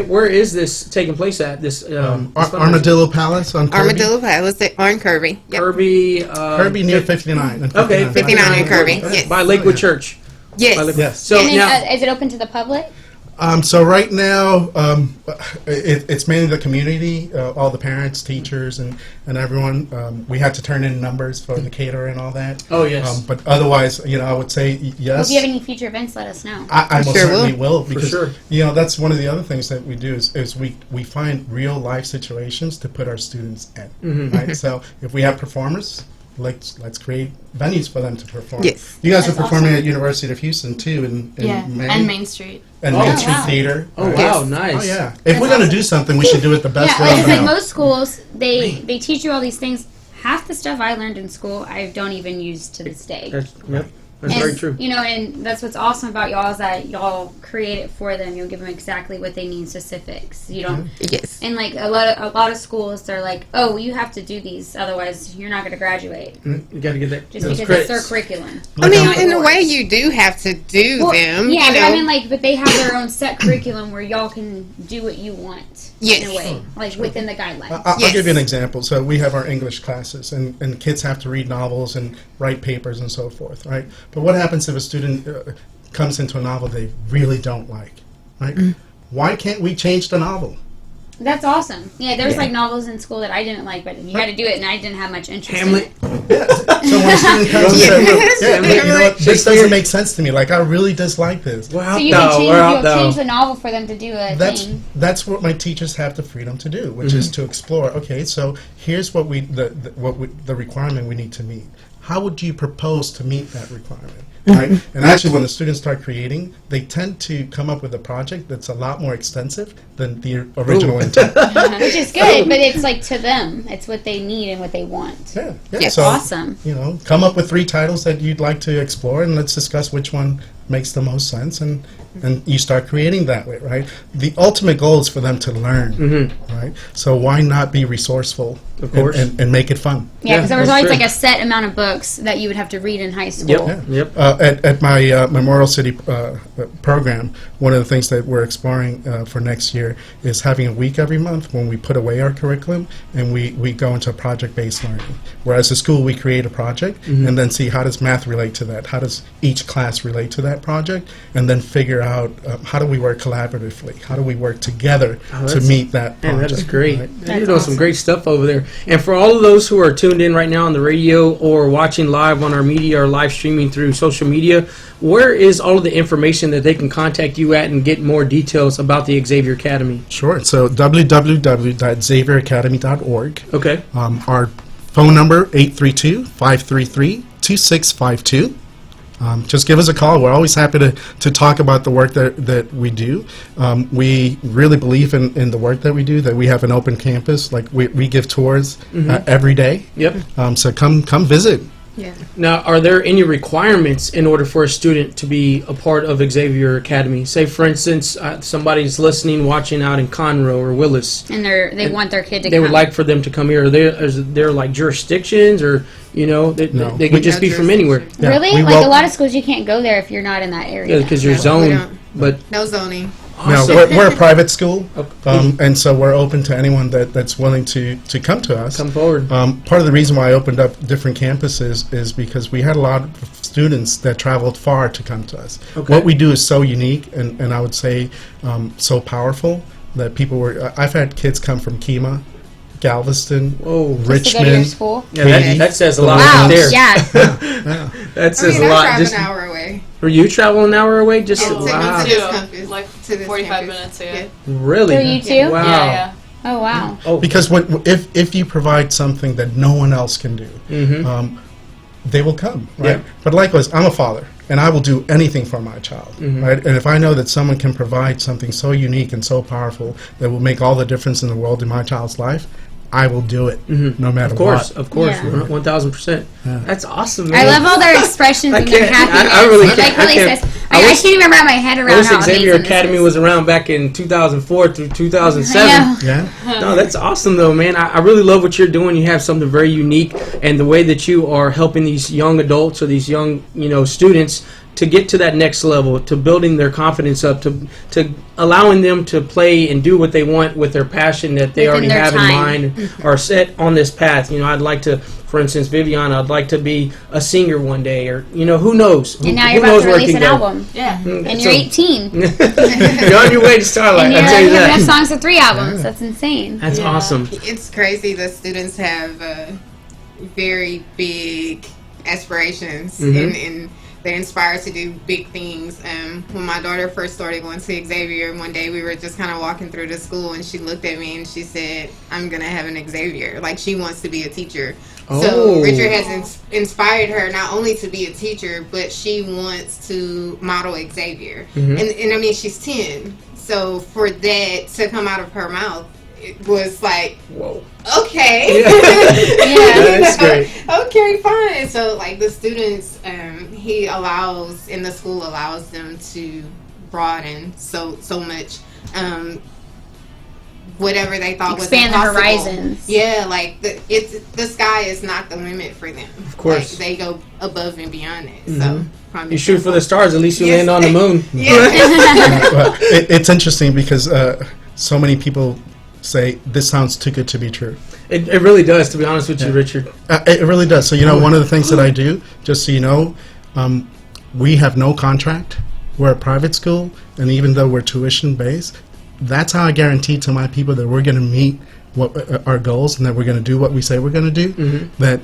where is this taking place at? This Armadillo Palace on Kirby. Armadillo Palace on Kirby. Yep. Kirby. Kirby near 59. and Okay, 59 in Kirby. Yes. By Lakewood Church. Yes. By Lakewood. Yes. So And then, now, is it open to the public? So right now, it's mainly the community, all the parents, teachers, and everyone. We had to turn in numbers for the caterer and all that. Oh, yes. But otherwise, I would say Well, yes. if you have any future events, let us know. I most sure certainly will because sure. that's one of the other things that we do is we find real life situations to put our students in. Right. So if we have performers, let's create venues for them to perform. Yes. You guys That's are performing awesome. at University of Houston too in Yeah, May and Main Street. and Oh, Main Street wow. Theater. oh Right. wow, Yes. nice. Oh yeah. If we're gonna do something, we should do it the best Yeah, way. like, it's we like know. most schools, they teach you all these things. Half the stuff I learned in school, I don't even use to this day. That's very true. You know, and that's what's awesome about y'all is that y'all create it for them. You'll give them exactly what they need, specifics. You don't. Yes. And like a lot of schools, they're like, oh, well, you have to do these, otherwise you're not going to graduate. You got to get that. Just those because credits. it's their curriculum. I mean, in a way, you do have to do Well, them. yeah, you but know. I mean, like, but they have their own set curriculum where y'all can do what you want. Yes. In a way, like within the guidelines. I'll Yes. give you an example. So we have our English classes, and kids have to read novels and write papers and so forth, right? But what happens if a student comes into a novel they really don't like, right? Why can't we change the novel? That's awesome. Yeah, there was like novels in school that I didn't like, but you had to do it, and I didn't have much interest. Hamlet. In it. Yeah. So when a student comes and says, Yeah. you know what, this doesn't make sense to me. Like, I really dislike this. We're So out you though. can We're out change, though. change the novel for them to do a thing. That's what my teachers have the freedom to do, which is to explore. Okay, so here's what the requirement we need to meet. How would you propose to meet that requirement? Right? And actually, when the students start creating, they tend to come up with a project that's a lot more extensive than the original intent. Which is good, but it's like to them. It's what they need and what they want. Yeah, It's so, awesome. come up with 3 titles that you'd like to explore, and let's discuss which one makes the most sense, and you start creating that way, right? The ultimate goal is for them to learn, right? So why not be resourceful, Of course. and make it fun? Yeah, because there was that's always true. like a set amount of books that you would have to read in high school. Yep. At my Memorial City program, one of the things that we're exploring for next year is having a week every month when we put away our curriculum and we go into project-based learning. Whereas at school, we create a project and then see how does math relate to that? How does each class relate to that project? And then figure out how do we work collaboratively? How do we work together to that's- meet that project? Man, that is great. right? You're doing some great stuff over there. And for all of those who are tuned in right now on the radio or watching live on our media or live streaming through social media, where is all of the information that they can contact you at and get more details about the Xavier Academy? Sure. So www.xavieracademy.org. Okay. Our phone number, 832-533-2652. Just give us a call. We're always happy to talk about the work that we do. We really believe in the work that we do, that we have an open campus. Like we give tours every day. Yep. So come visit. Yeah. Now, are there any requirements in order for a student to be a part of Xavier Academy? Say, for instance, somebody's listening, watching out in Conroe or Willis. And they want their kid to They come. would like for them to come here. Is there like jurisdictions, or they could just be from anywhere? Yeah, Really? we Like wel- a lot of schools, you can't go there if you're not in that area. Yeah, because you're No, we zoned. don't. But No zoning. No, awesome. we're a private school, Okay. and so we're open to anyone that's willing to come to us. Come forward. Part of the reason why I opened up different campuses is because we had a lot of students that traveled far to come to us. Okay. What we do is so unique, and I would say so powerful that people were. I've had kids come from Kemah, Galveston, Whoa. Just to go to your Richmond. school. Yeah, that says a lot Wow. right there. Yeah. That says I a lot. drive Just an hour away. for you, travel an hour away. Just Yeah, take me wow. to this campus. Like To this 45 campus. minutes, yeah. Really? For you too? Wow. Yeah. Oh wow. Oh, Because if you provide something that no one else can do, they will come, right? Yeah. But likewise, I'm a father, and I will do anything for my child, right? And if I know that someone can provide something so unique and so powerful that will make all the difference in the world in my child's life, I will do it, no matter Of course, what. of course, Yeah. 1000%. That's awesome, man. I love all their expressions I and their can't- I happiness. really Like can't- I Willie can't- says, I I wish- can't even wrap my head I around wish how Xavier amazing Academy this was around back in 2004 through 2007. I know. Yeah. No, that's awesome though, man. I really love what you're doing. You have something very unique, and the way that you are helping these young adults or these young, students to get to that next level, to building their confidence up, to allowing them to play and do what they want with their passion that they Within already their have in time. mind, or set on this path. I'd like to, for instance, Viviana, I'd like to be a singer one day, or who knows? And now Who you're about knows to where it release can an go. album. Yeah. And So- you're 18. You're on your way to Starlight. And I tell you you have enough that. songs for 3 albums. That's insane. That's Yeah. awesome. It's crazy that students have very big aspirations and they're inspired to do big things. When my daughter first started going to Xavier, one day we were just kind of walking through the school and she looked at me and she said, I'm going to have an Xavier. Like, she wants to be a teacher. Oh. So Richard has inspired her not only to be a teacher, but she wants to model Xavier. And I mean, she's 10. So for that to come out of her mouth, it was like, Whoa. okay. Yeah, that's great. Okay, fine. So, like, the students, he allows, and the school allows them to broaden so much, whatever they thought Expand was the impossible. horizons. Yeah, like, the sky is not the limit for them. Of course. Like, they go above and beyond it. So, prime You shoot for the stars, at least you Yes. land on the moon. Yeah. Well, it's interesting because so many people say this sounds too good to be true. It really does, to be honest with you, Richard. It really does. So, one of the things that I do, just so you know, we have no contract. We're a private school, and even though we're tuition-based, that's how I guarantee to my people that we're going to meet what our goals and that we're going to do what we say we're going to do, that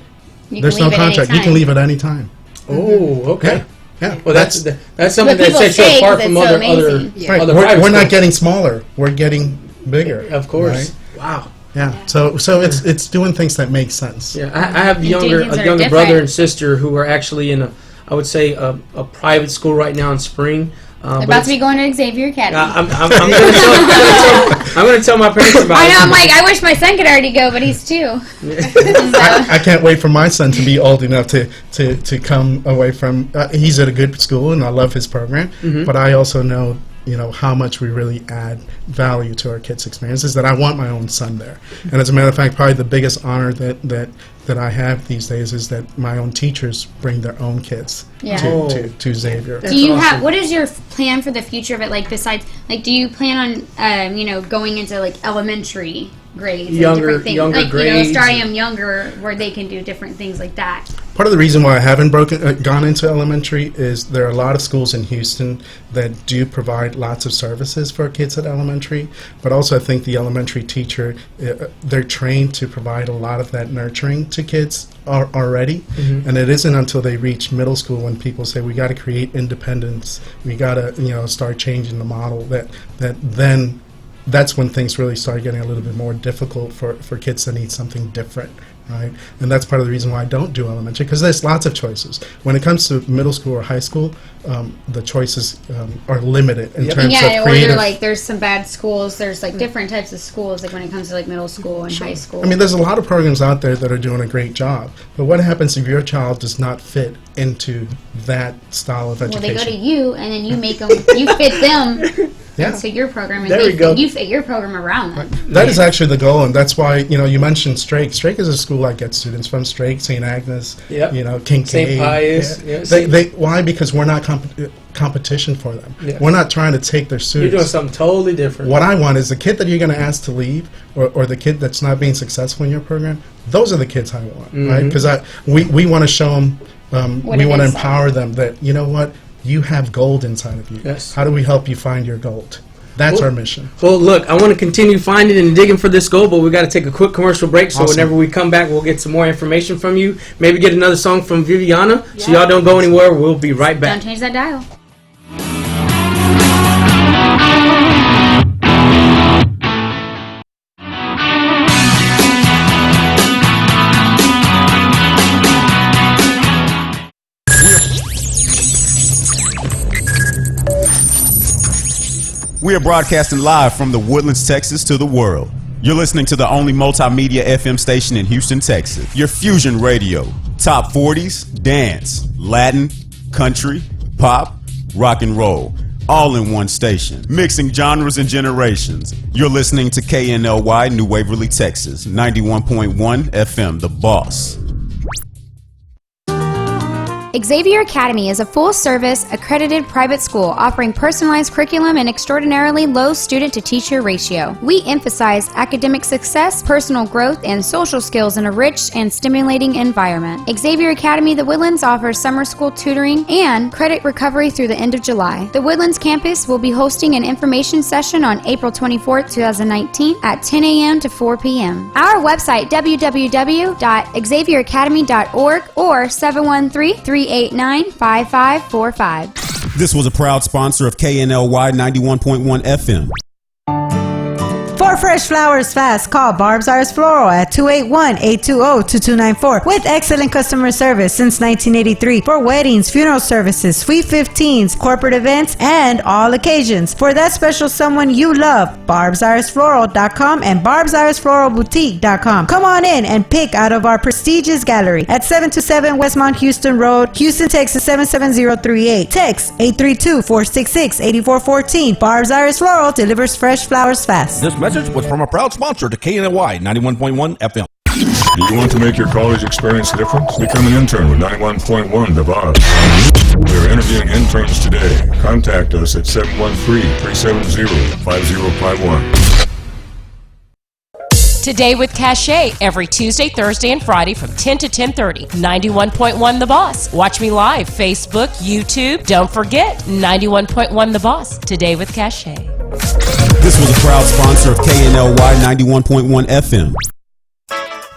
You there's can no leave at any contract. You can time. leave at any time. Oh, okay. Yeah. Well, that's something What that people sets you say, apart 'cause from it's so other amazing. Yeah. Right. other We're private not schools. getting smaller. We're getting bigger. Of course. Right? Wow. Yeah. So it's doing things that make sense. Yeah, I have doing a things that are younger brother different. and sister who are actually in I would say a private school right now in Spring. They're about to be going to Xavier Academy. I'm going to tell my parents about I it. know, I'm like, I wish my son could already go, but he's 2. I can't wait for my son to be old enough to come away from. He's at a good school, and I love his program. But I also know, how much we really add value to our kids' experiences. That I want my own son there. And as a matter of fact, probably the biggest honor that I have these days is that my own teachers bring their own kids Yeah. to Xavier. Do you awesome. have, what is your plan for the future of it? Like, besides, like, do you plan on, going into, like, elementary grades? and different things? Younger like, grades starting them younger where they can do different things like that. Part of the reason why I haven't gone into elementary is there are a lot of schools in Houston that do provide lots of services for kids at elementary, but also I think the elementary teacher, they're trained to provide a lot of that nurturing to kids already, and it isn't until they reach middle school when people say we got to create independence, we got to start changing the model that then that's when things really start getting a little bit more difficult for kids that need something different. right? And that's part of the reason why I don't do elementary, because there's lots of choices. When it comes to middle school or high school, the choices are limited in terms of creative. Like there's some bad schools. There's like different types of schools, like when it comes to like middle school and high school. I mean, there's a lot of programs out there that are doing a great job. But what happens if your child does not fit into that style of education? Well, they go to you, and then you make them. You fit them. Yeah. So your program, and There we go. you fit your program around them. That is actually the goal, and that's why, you mentioned Strake. Strake is a school that gets students from Strake, St. Agnes, Yep. Kincaid. St. Pius. Yeah. Yeah, Why? Because we're not competition for them. Yeah. We're not trying to take their You're students. doing something totally different. What I want is the kid that you're going to ask to leave, or the kid that's not being successful in your program. Those are the kids I want, right? Because we want to show them, we want to empower them that, you know what, you have gold inside of you. Yes. How do we help you find your gold? That's our mission. Well, look, I want to continue finding and digging for this goal, but we got to take a quick commercial break. So whenever we come back, we'll get some more information from you. Maybe get another song from Viviana. So y'all don't go anywhere. We'll be right back. Don't change that dial. We are broadcasting live from the Woodlands, Texas to the world. You're listening to the only multimedia FM station in Houston, Texas. Your fusion radio. Top 40s, dance, Latin, country, pop, rock and roll. All in one station. Mixing genres and generations. You're listening to KNLY, New Waverly, Texas. 91.1 FM, The Boss. Xavier Academy is a full-service, accredited private school offering personalized curriculum and extraordinarily low student-to-teacher ratio. We emphasize academic success, personal growth, and social skills in a rich and stimulating environment. Xavier Academy The Woodlands offers summer school tutoring and credit recovery through the end of July. The Woodlands campus will be hosting an information session on April 24, 2019 at 10 a.m. to 4 p.m. Our website, www.xavieracademy.org or 713-389-5545. This was a proud sponsor of KNLY 91.1 FM. For fresh flowers fast, call Barb's Iris Floral at 281-820-2294 with excellent customer service since 1983 for weddings, funeral services, sweet 15s, corporate events, and all occasions. For that special someone you love, barbsirisfloral.com and barbsirisfloralboutique.com. Come on in and pick out of our prestigious gallery at 727 Westmont Houston Road, Houston, Texas 77038. Text 832-466-8414. Barb's Iris Floral delivers fresh flowers fast. This message was from a proud sponsor to KNY 91.1 FM. Do you want to make your college experience different? Become an intern with 91.1 The Boss. We are interviewing interns today. Contact us at 713-370-5051. Today with Cachet, every Tuesday, Thursday, and Friday from 10 to 10:30. 91.1 The Boss. Watch me live, Facebook, YouTube. Don't forget, 91.1 The Boss. Today with Cachet. This was a proud sponsor of KNLY 91.1 FM.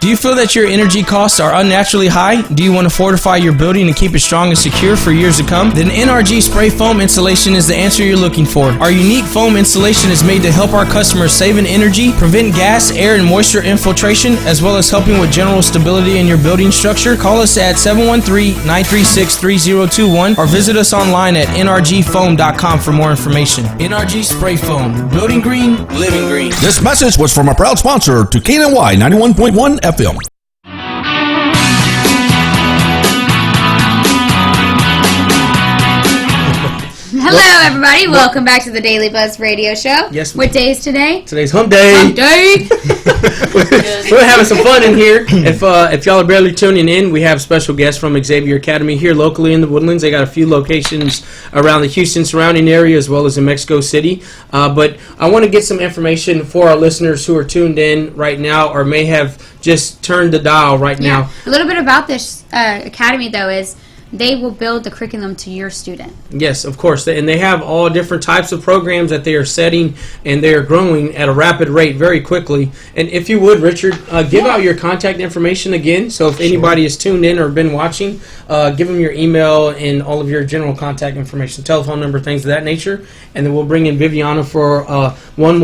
Do you feel that your energy costs are unnaturally high? Do you want to fortify your building and keep it strong and secure for years to come? Then NRG Spray Foam Insulation is the answer you're looking for. Our unique foam insulation is made to help our customers save in energy, prevent gas, air, and moisture infiltration, as well as helping with general stability in your building structure. Call us at 713-936-3021 or visit us online at nrgfoam.com for more information. NRG Spray Foam. Building green, living green. This message was from a proud sponsor to KNY 91.1 FM. Hello, everybody. Welcome back to the Daily Buzz Radio Show. Yes, What day is today? Today's Hump Day. Hump Day. We're having some fun in here. If y'all are barely tuning in, we have special guests from Xavier Academy here locally in the Woodlands. They got a few locations around the Houston surrounding area as well as in Mexico City. But I want to get some information for our listeners who are tuned in right now or may have just turned the dial right now. A little bit about this academy, though, is they will build the curriculum to your student. Yes, of course. And they have all different types of programs that they are setting, and they are growing at a rapid rate very quickly. And if you would, Richard, give out your contact information again. So if anybody is tuned in or been watching, give them your email and all of your general contact information, telephone number, things of that nature. And then we'll bring in Viviana for one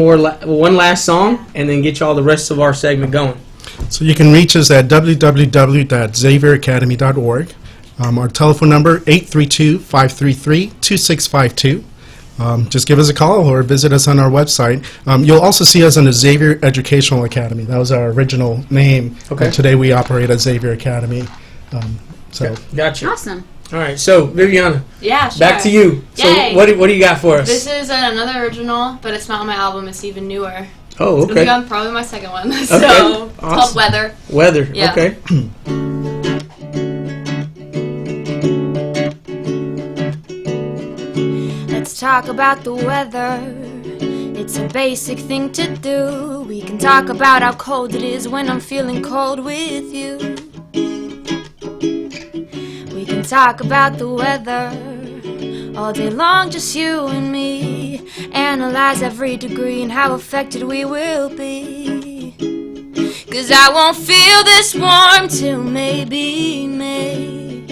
last song, and then get y'all the rest of our segment going. So you can reach us at www.xavieracademy.org. Our telephone number, 832-533-2652. Just give us a call or visit us on our website. You'll also see us on the Xavier Educational Academy. That was our original name. Okay. And today we operate at Xavier Academy. Gotcha. Awesome. All right, so Viviana, Yeah, sure. back to you. So Yay. what do you got for us? This is another original, but it's not on my album. It's even newer. Oh, It's gonna okay. be on probably my second one. So Okay. it's Awesome. called Weather. Weather. Yeah. Okay. Let's talk about the weather. It's a basic thing to do. We can talk about how cold it is when I'm feeling cold with you. We can talk about the weather all day long, just you and me. Analyze every degree and how affected we will be. 'Cause I won't feel this warm till maybe May.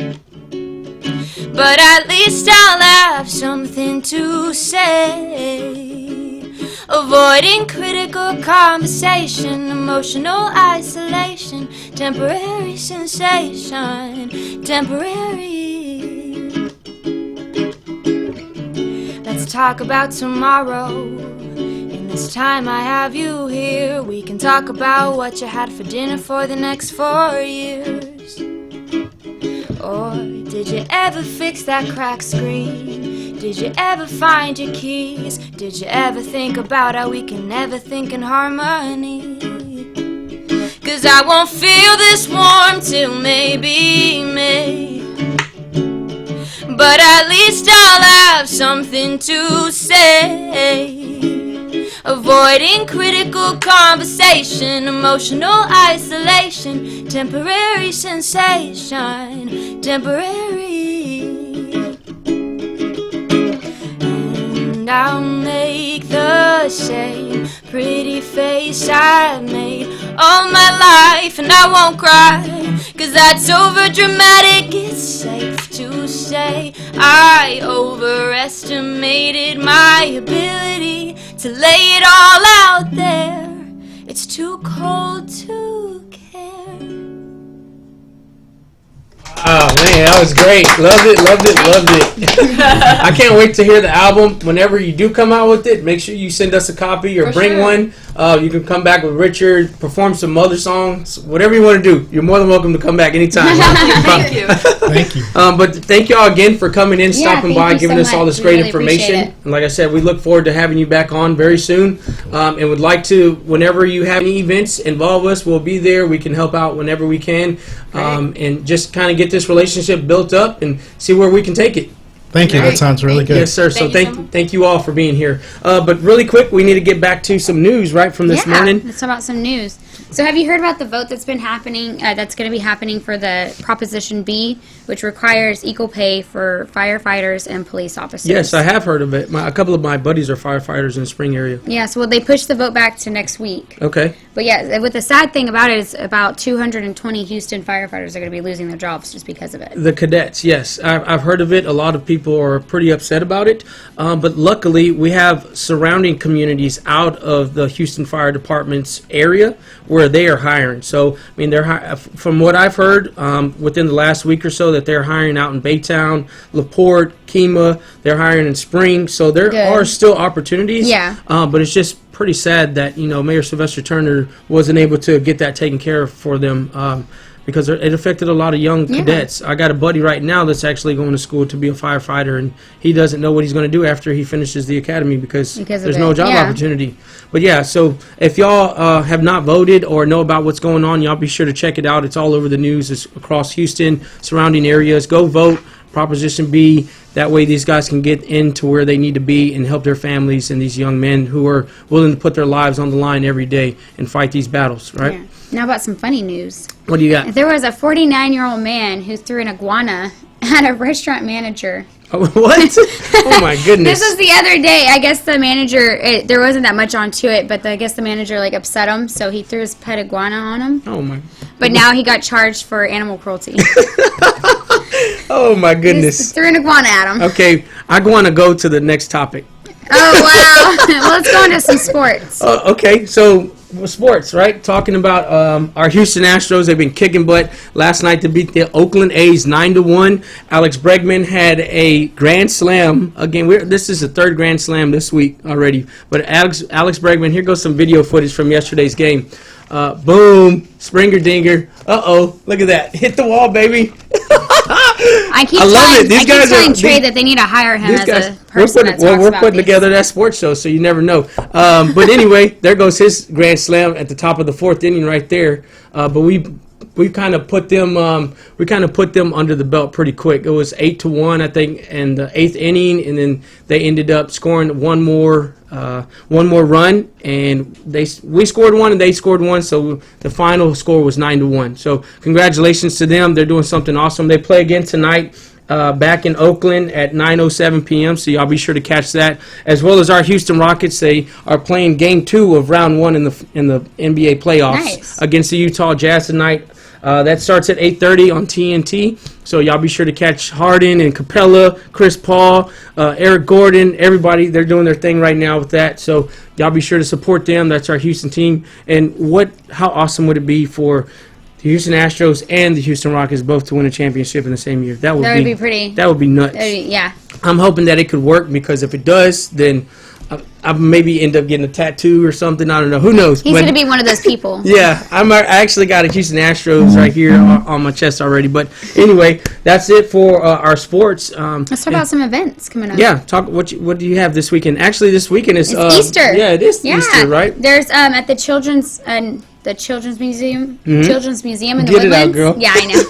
But at least I'll have something to say. Avoiding critical conversation, emotional isolation, temporary sensation, temporary. Let's talk about tomorrow. In this time I have you here, we can talk about what you had for dinner for the next 4 years. Or did you ever fix that cracked screen? Did you ever find your keys? Did you ever think about how we can never think in harmony? 'Cause I won't feel this warm till maybe May. But at least I'll have something to say. Avoiding critical conversation, emotional isolation, temporary sensation, temporary. And I'll make the same pretty face I've made all my life, and I won't cry, 'cause that's over dramatic. It's safe to say I overestimated my ability to lay it all out there. It's too cold to care. Oh man, that was great. Loved it, loved it, loved it. I can't wait to hear the album. Whenever you do come out with it, make sure you send us a copy or For bring sure. one. You can come back with Richard, perform some other songs, whatever you want to do. You're more than welcome to come back anytime. Thank you. Thank you. But thank y'all again for coming in, Yeah, stopping thank by, you giving so us all this much. We great really appreciate information. it. And like I said, we look forward to having you back on very soon. And would like to, whenever you have any events, involve us. We'll be there. We can help out whenever we can. And just kind of get this relationship built up and see where we can take it. Thank you. That sounds really good. Yes, sir. So Thank you so much. thank you all for being here. But really quick, we need to get back to some news, right, from this morning. Let's talk about some news. So have you heard about the vote that's been happening, that's going to be happening for the Proposition B, which requires equal pay for firefighters and police officers? Yes, I have heard of it. A couple of my buddies are firefighters in the Spring area. Yes, well, they pushed the vote back to next week. Okay. But yeah, what the sad thing about it is about 220 Houston firefighters are going to be losing their jobs just because of it. The cadets, yes. I've heard of it. A lot of people are pretty upset about it. But luckily, we have surrounding communities out of the Houston Fire Department's area where they are hiring. So, I mean, from what I've heard within the last week or so, that they're hiring out in Baytown, LaPorte, Kemah. They're hiring in Spring. So there Good. are still opportunities. Yeah. But it's just pretty sad that, Mayor Sylvester Turner wasn't able to get that taken care of for them. Because it affected a lot of young cadets. I got a buddy right now that's actually going to school to be a firefighter, and he doesn't know what he's going to do after he finishes the academy because of there's no it, job yeah. opportunity. But yeah, so if y'all have not voted or know about what's going on, y'all be sure to check it out. It's all over the news. It's across Houston, surrounding areas. Go vote, Proposition B. That way these guys can get into where they need to be and help their families and these young men who are willing to put their lives on the line every day and fight these battles, right? Yeah. Now about some funny news. What do you got? There was a 49-year-old man who threw an iguana at a restaurant manager. Oh, what? Oh my goodness. This was the other day. I guess the manager, there wasn't that much onto it, but I guess the manager upset him, so he threw his pet iguana on him. Oh my. But now he got charged for animal cruelty. Oh my He goodness. threw an iguana at him. Okay, I want to go to the next topic. Oh wow. Well, let's go into some sports. Okay, so sports, right? Talking about our Houston Astros. They've been kicking butt. Last night to beat the Oakland A's 9-1. Alex Bregman had a grand slam. Again, this is the third grand slam this week already. But Alex Bregman, here goes some video footage from yesterday's game. Boom, Springer Dinger. Uh-oh, look at that. Hit the wall, baby. I keep telling Trey that they need to hire him as a person that talks about we're putting together that sports show, so you never know. But anyway, there goes his grand slam at the top of the fourth inning right there. But we kind of put them under the belt pretty quick. It was 8-1, I think, in the eighth inning, and then they ended up scoring one more run, and we scored one and they scored one, so the final score was 9-1. So congratulations to them. They're doing something awesome. They play again tonight back in Oakland at 9:07 p.m. So y'all be sure to catch that, as well as our Houston Rockets. They are playing Game 2 of Round 1 in the NBA playoffs against the Utah Jazz tonight. That starts at 8:30 on TNT. So y'all be sure to catch Harden and Capella, Chris Paul, Eric Gordon, everybody. They're doing their thing right now with that. So y'all be sure to support them. That's our Houston team. And how awesome would it be for the Houston Astros and the Houston Rockets both to win a championship in the same year? That would be pretty. That would be nuts. Yeah. I'm hoping that it could work, because if it does, then I maybe end up getting a tattoo or something. I don't know. Who knows? He's going to be one of those people. Yeah, I actually got a Houston Astros right here on my chest already. But anyway, that's it for our sports. Let's talk about some events coming up. Yeah, what do you have this weekend? Actually, this weekend is Easter. Yeah, it is Easter, right? There's at the Children's Museum. Children's Museum in the Get Woodlands. it out, girl. Yeah, I know.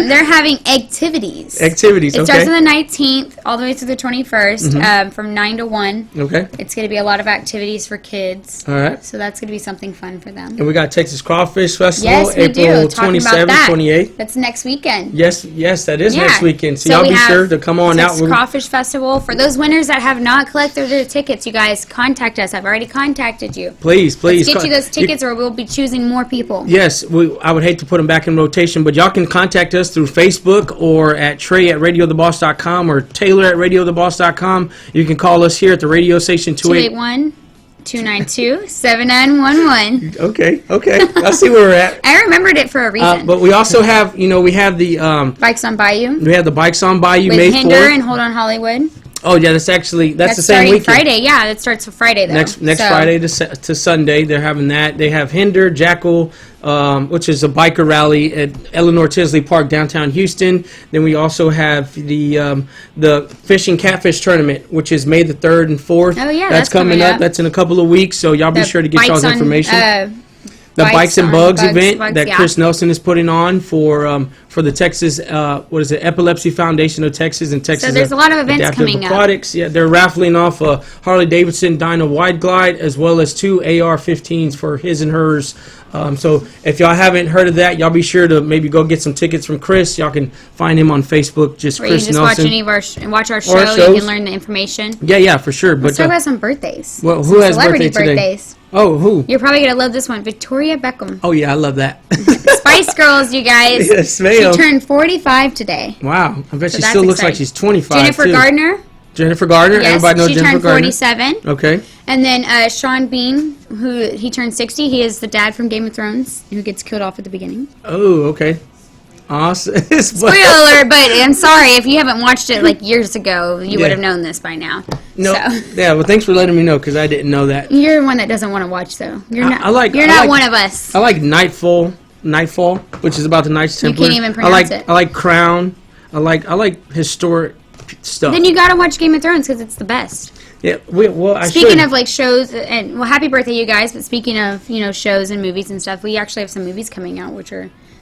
They're having activities. It starts on the 19th all the way through the 21st, from 9 to 1. Okay. It's going to be a lot of activities for kids. All right. So that's going to be something fun for them. And we got Texas Crawfish Festival, yes, we April do. 27th, 28th. That's next weekend. Yes, that is next weekend. So y'all be sure to come on out. Texas Crawfish Festival. For those winners that have not collected their tickets, you guys contact us. I've already contacted you. Please. Let's get you those tickets, or we'll be choosing more people. Yes, I would hate to put them back in rotation, but y'all can contact us through Facebook or at Trey@radiotheboss.com or Taylor@radiotheboss.com. You can call us here at the radio station 281-292-7911. Okay. I see where we're at. I remembered it for a reason. But we also have, we have the Bikes on Bayou. We have the Bikes on Bayou with May Hinder 4th. and Hold on Hollywood. Oh yeah, that's the same weekend. Friday, yeah, that starts Friday though. Next Friday to Sunday, they're having that. They have Hinder, Jackal, which is a biker rally at Eleanor Tisley Park, downtown Houston. Then we also have the Fishing Catfish Tournament, which is May the 3rd and 4th. Oh yeah, that's coming up. That's in a couple of weeks, so y'all be sure to get y'all's information. The Bikes and Bugs event that Chris Nelson is putting on for the Texas, Epilepsy Foundation of Texas and Texas. So there's a lot of events coming Aquatics. Yeah, they're raffling off a Harley Davidson Dyna Wide Glide as well as 2 AR-15s for his and hers. So if y'all haven't heard of that, y'all be sure to maybe go get some tickets from Chris. Y'all can find him on Facebook, just or Chris you can just Nelson. watch our show. You can learn the information. Yeah, for sure. Let's talk about some birthdays. Well, who has celebrity birthday birthdays today? Oh, who? You're probably gonna love this one, Victoria Beckham. Oh yeah, I love that. Spice Girls, you guys. Yes, ma'am. She turned 45 today. Wow, I bet she still looks like she's 25. Jennifer Gardner. Yes, everybody knows Jennifer Gardner. She turned 47. Okay. And then Sean Bean, he turned 60. He is the dad from Game of Thrones, who gets killed off at the beginning. Oh, okay. Awesome. Spoiler alert, but I'm sorry if you haven't watched it like years ago, you would have known this by now. No. So. Yeah, well, thanks for letting me know because I didn't know that. You're one that doesn't want to watch though. You're not. You're not one of us. I like Nightfall, which is about the Knights Templar. You can't even pronounce it. I like Crown. I like historic stuff. Then you gotta watch Game of Thrones because it's the best. Yeah, speaking of like shows and happy birthday you guys. But speaking of shows and movies and stuff, we actually have some movies coming out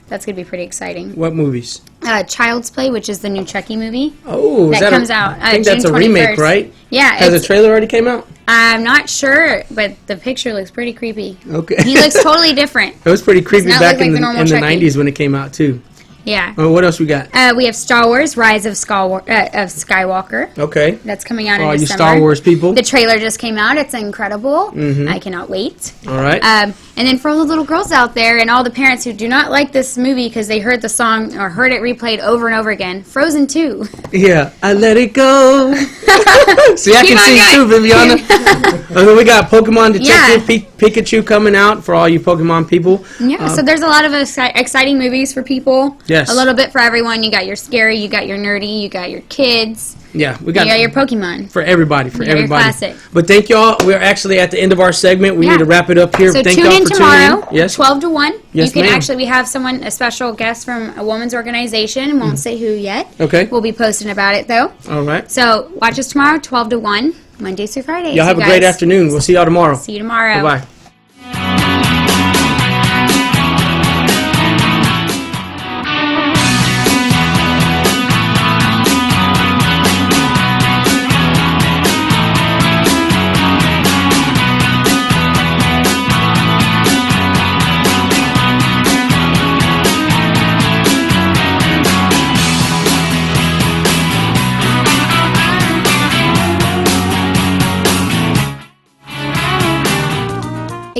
that's gonna be pretty exciting. What movies? Child's Play, which is the new Chucky movie. Oh, that comes out. I think June that's a 21st. remake, right? Yeah. Has the trailer already came out? I'm not sure, but the picture looks pretty creepy. Okay. He looks totally different. It was pretty creepy back in the Chucky. 90s when it came out too. Yeah. Oh, what else we got? We have Star Wars: Rise of Skywalker. Okay. That's coming out in All you December. Star Wars people. The trailer just came out. It's incredible. I cannot wait. All right. And then for all the little girls out there and all the parents who do not like this movie because they heard the song or heard it replayed over and over again, Frozen 2. Yeah, I let it go. See, I can sing too, Viviana. And then we got Pokemon Detective Pikachu coming out for all you Pokemon people. Yeah, so there's a lot of exciting movies for people. Yes. A little bit for everyone. You got your scary, you got your nerdy, you got your kids. Yeah, we You got your Pokemon. for everybody. Your classic. But thank y'all. We're actually at the end of our segment. We need to wrap it up here. So Thank tune y'all in for tomorrow, tuning in. Yes. 12 to 1. Yes, you can ma'am. actually, we have someone, a special guest from a woman's organization. Won't say who yet. Okay. We'll be posting about it though. All right. So watch us tomorrow, 12 to 1, Mondays through Fridays. Y'all have you a great guys. afternoon. We'll see y'all tomorrow. See you tomorrow. Bye-bye.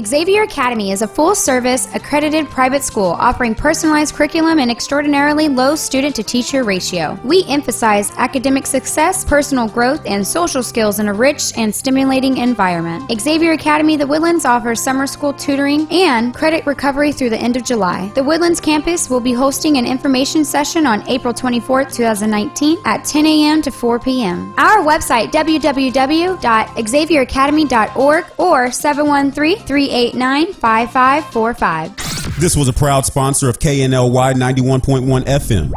Xavier Academy is a full-service, accredited private school offering personalized curriculum and extraordinarily low student-to-teacher ratio. We emphasize academic success, personal growth, and social skills in a rich and stimulating environment. Xavier Academy The Woodlands offers summer school tutoring and credit recovery through the end of July. The Woodlands campus will be hosting an information session on April 24th, 2019 at 10 a.m. to 4 p.m. Our website, www.xavieracademy.org or 713-389-5545. This was a proud sponsor of KNLY 91.1 FM,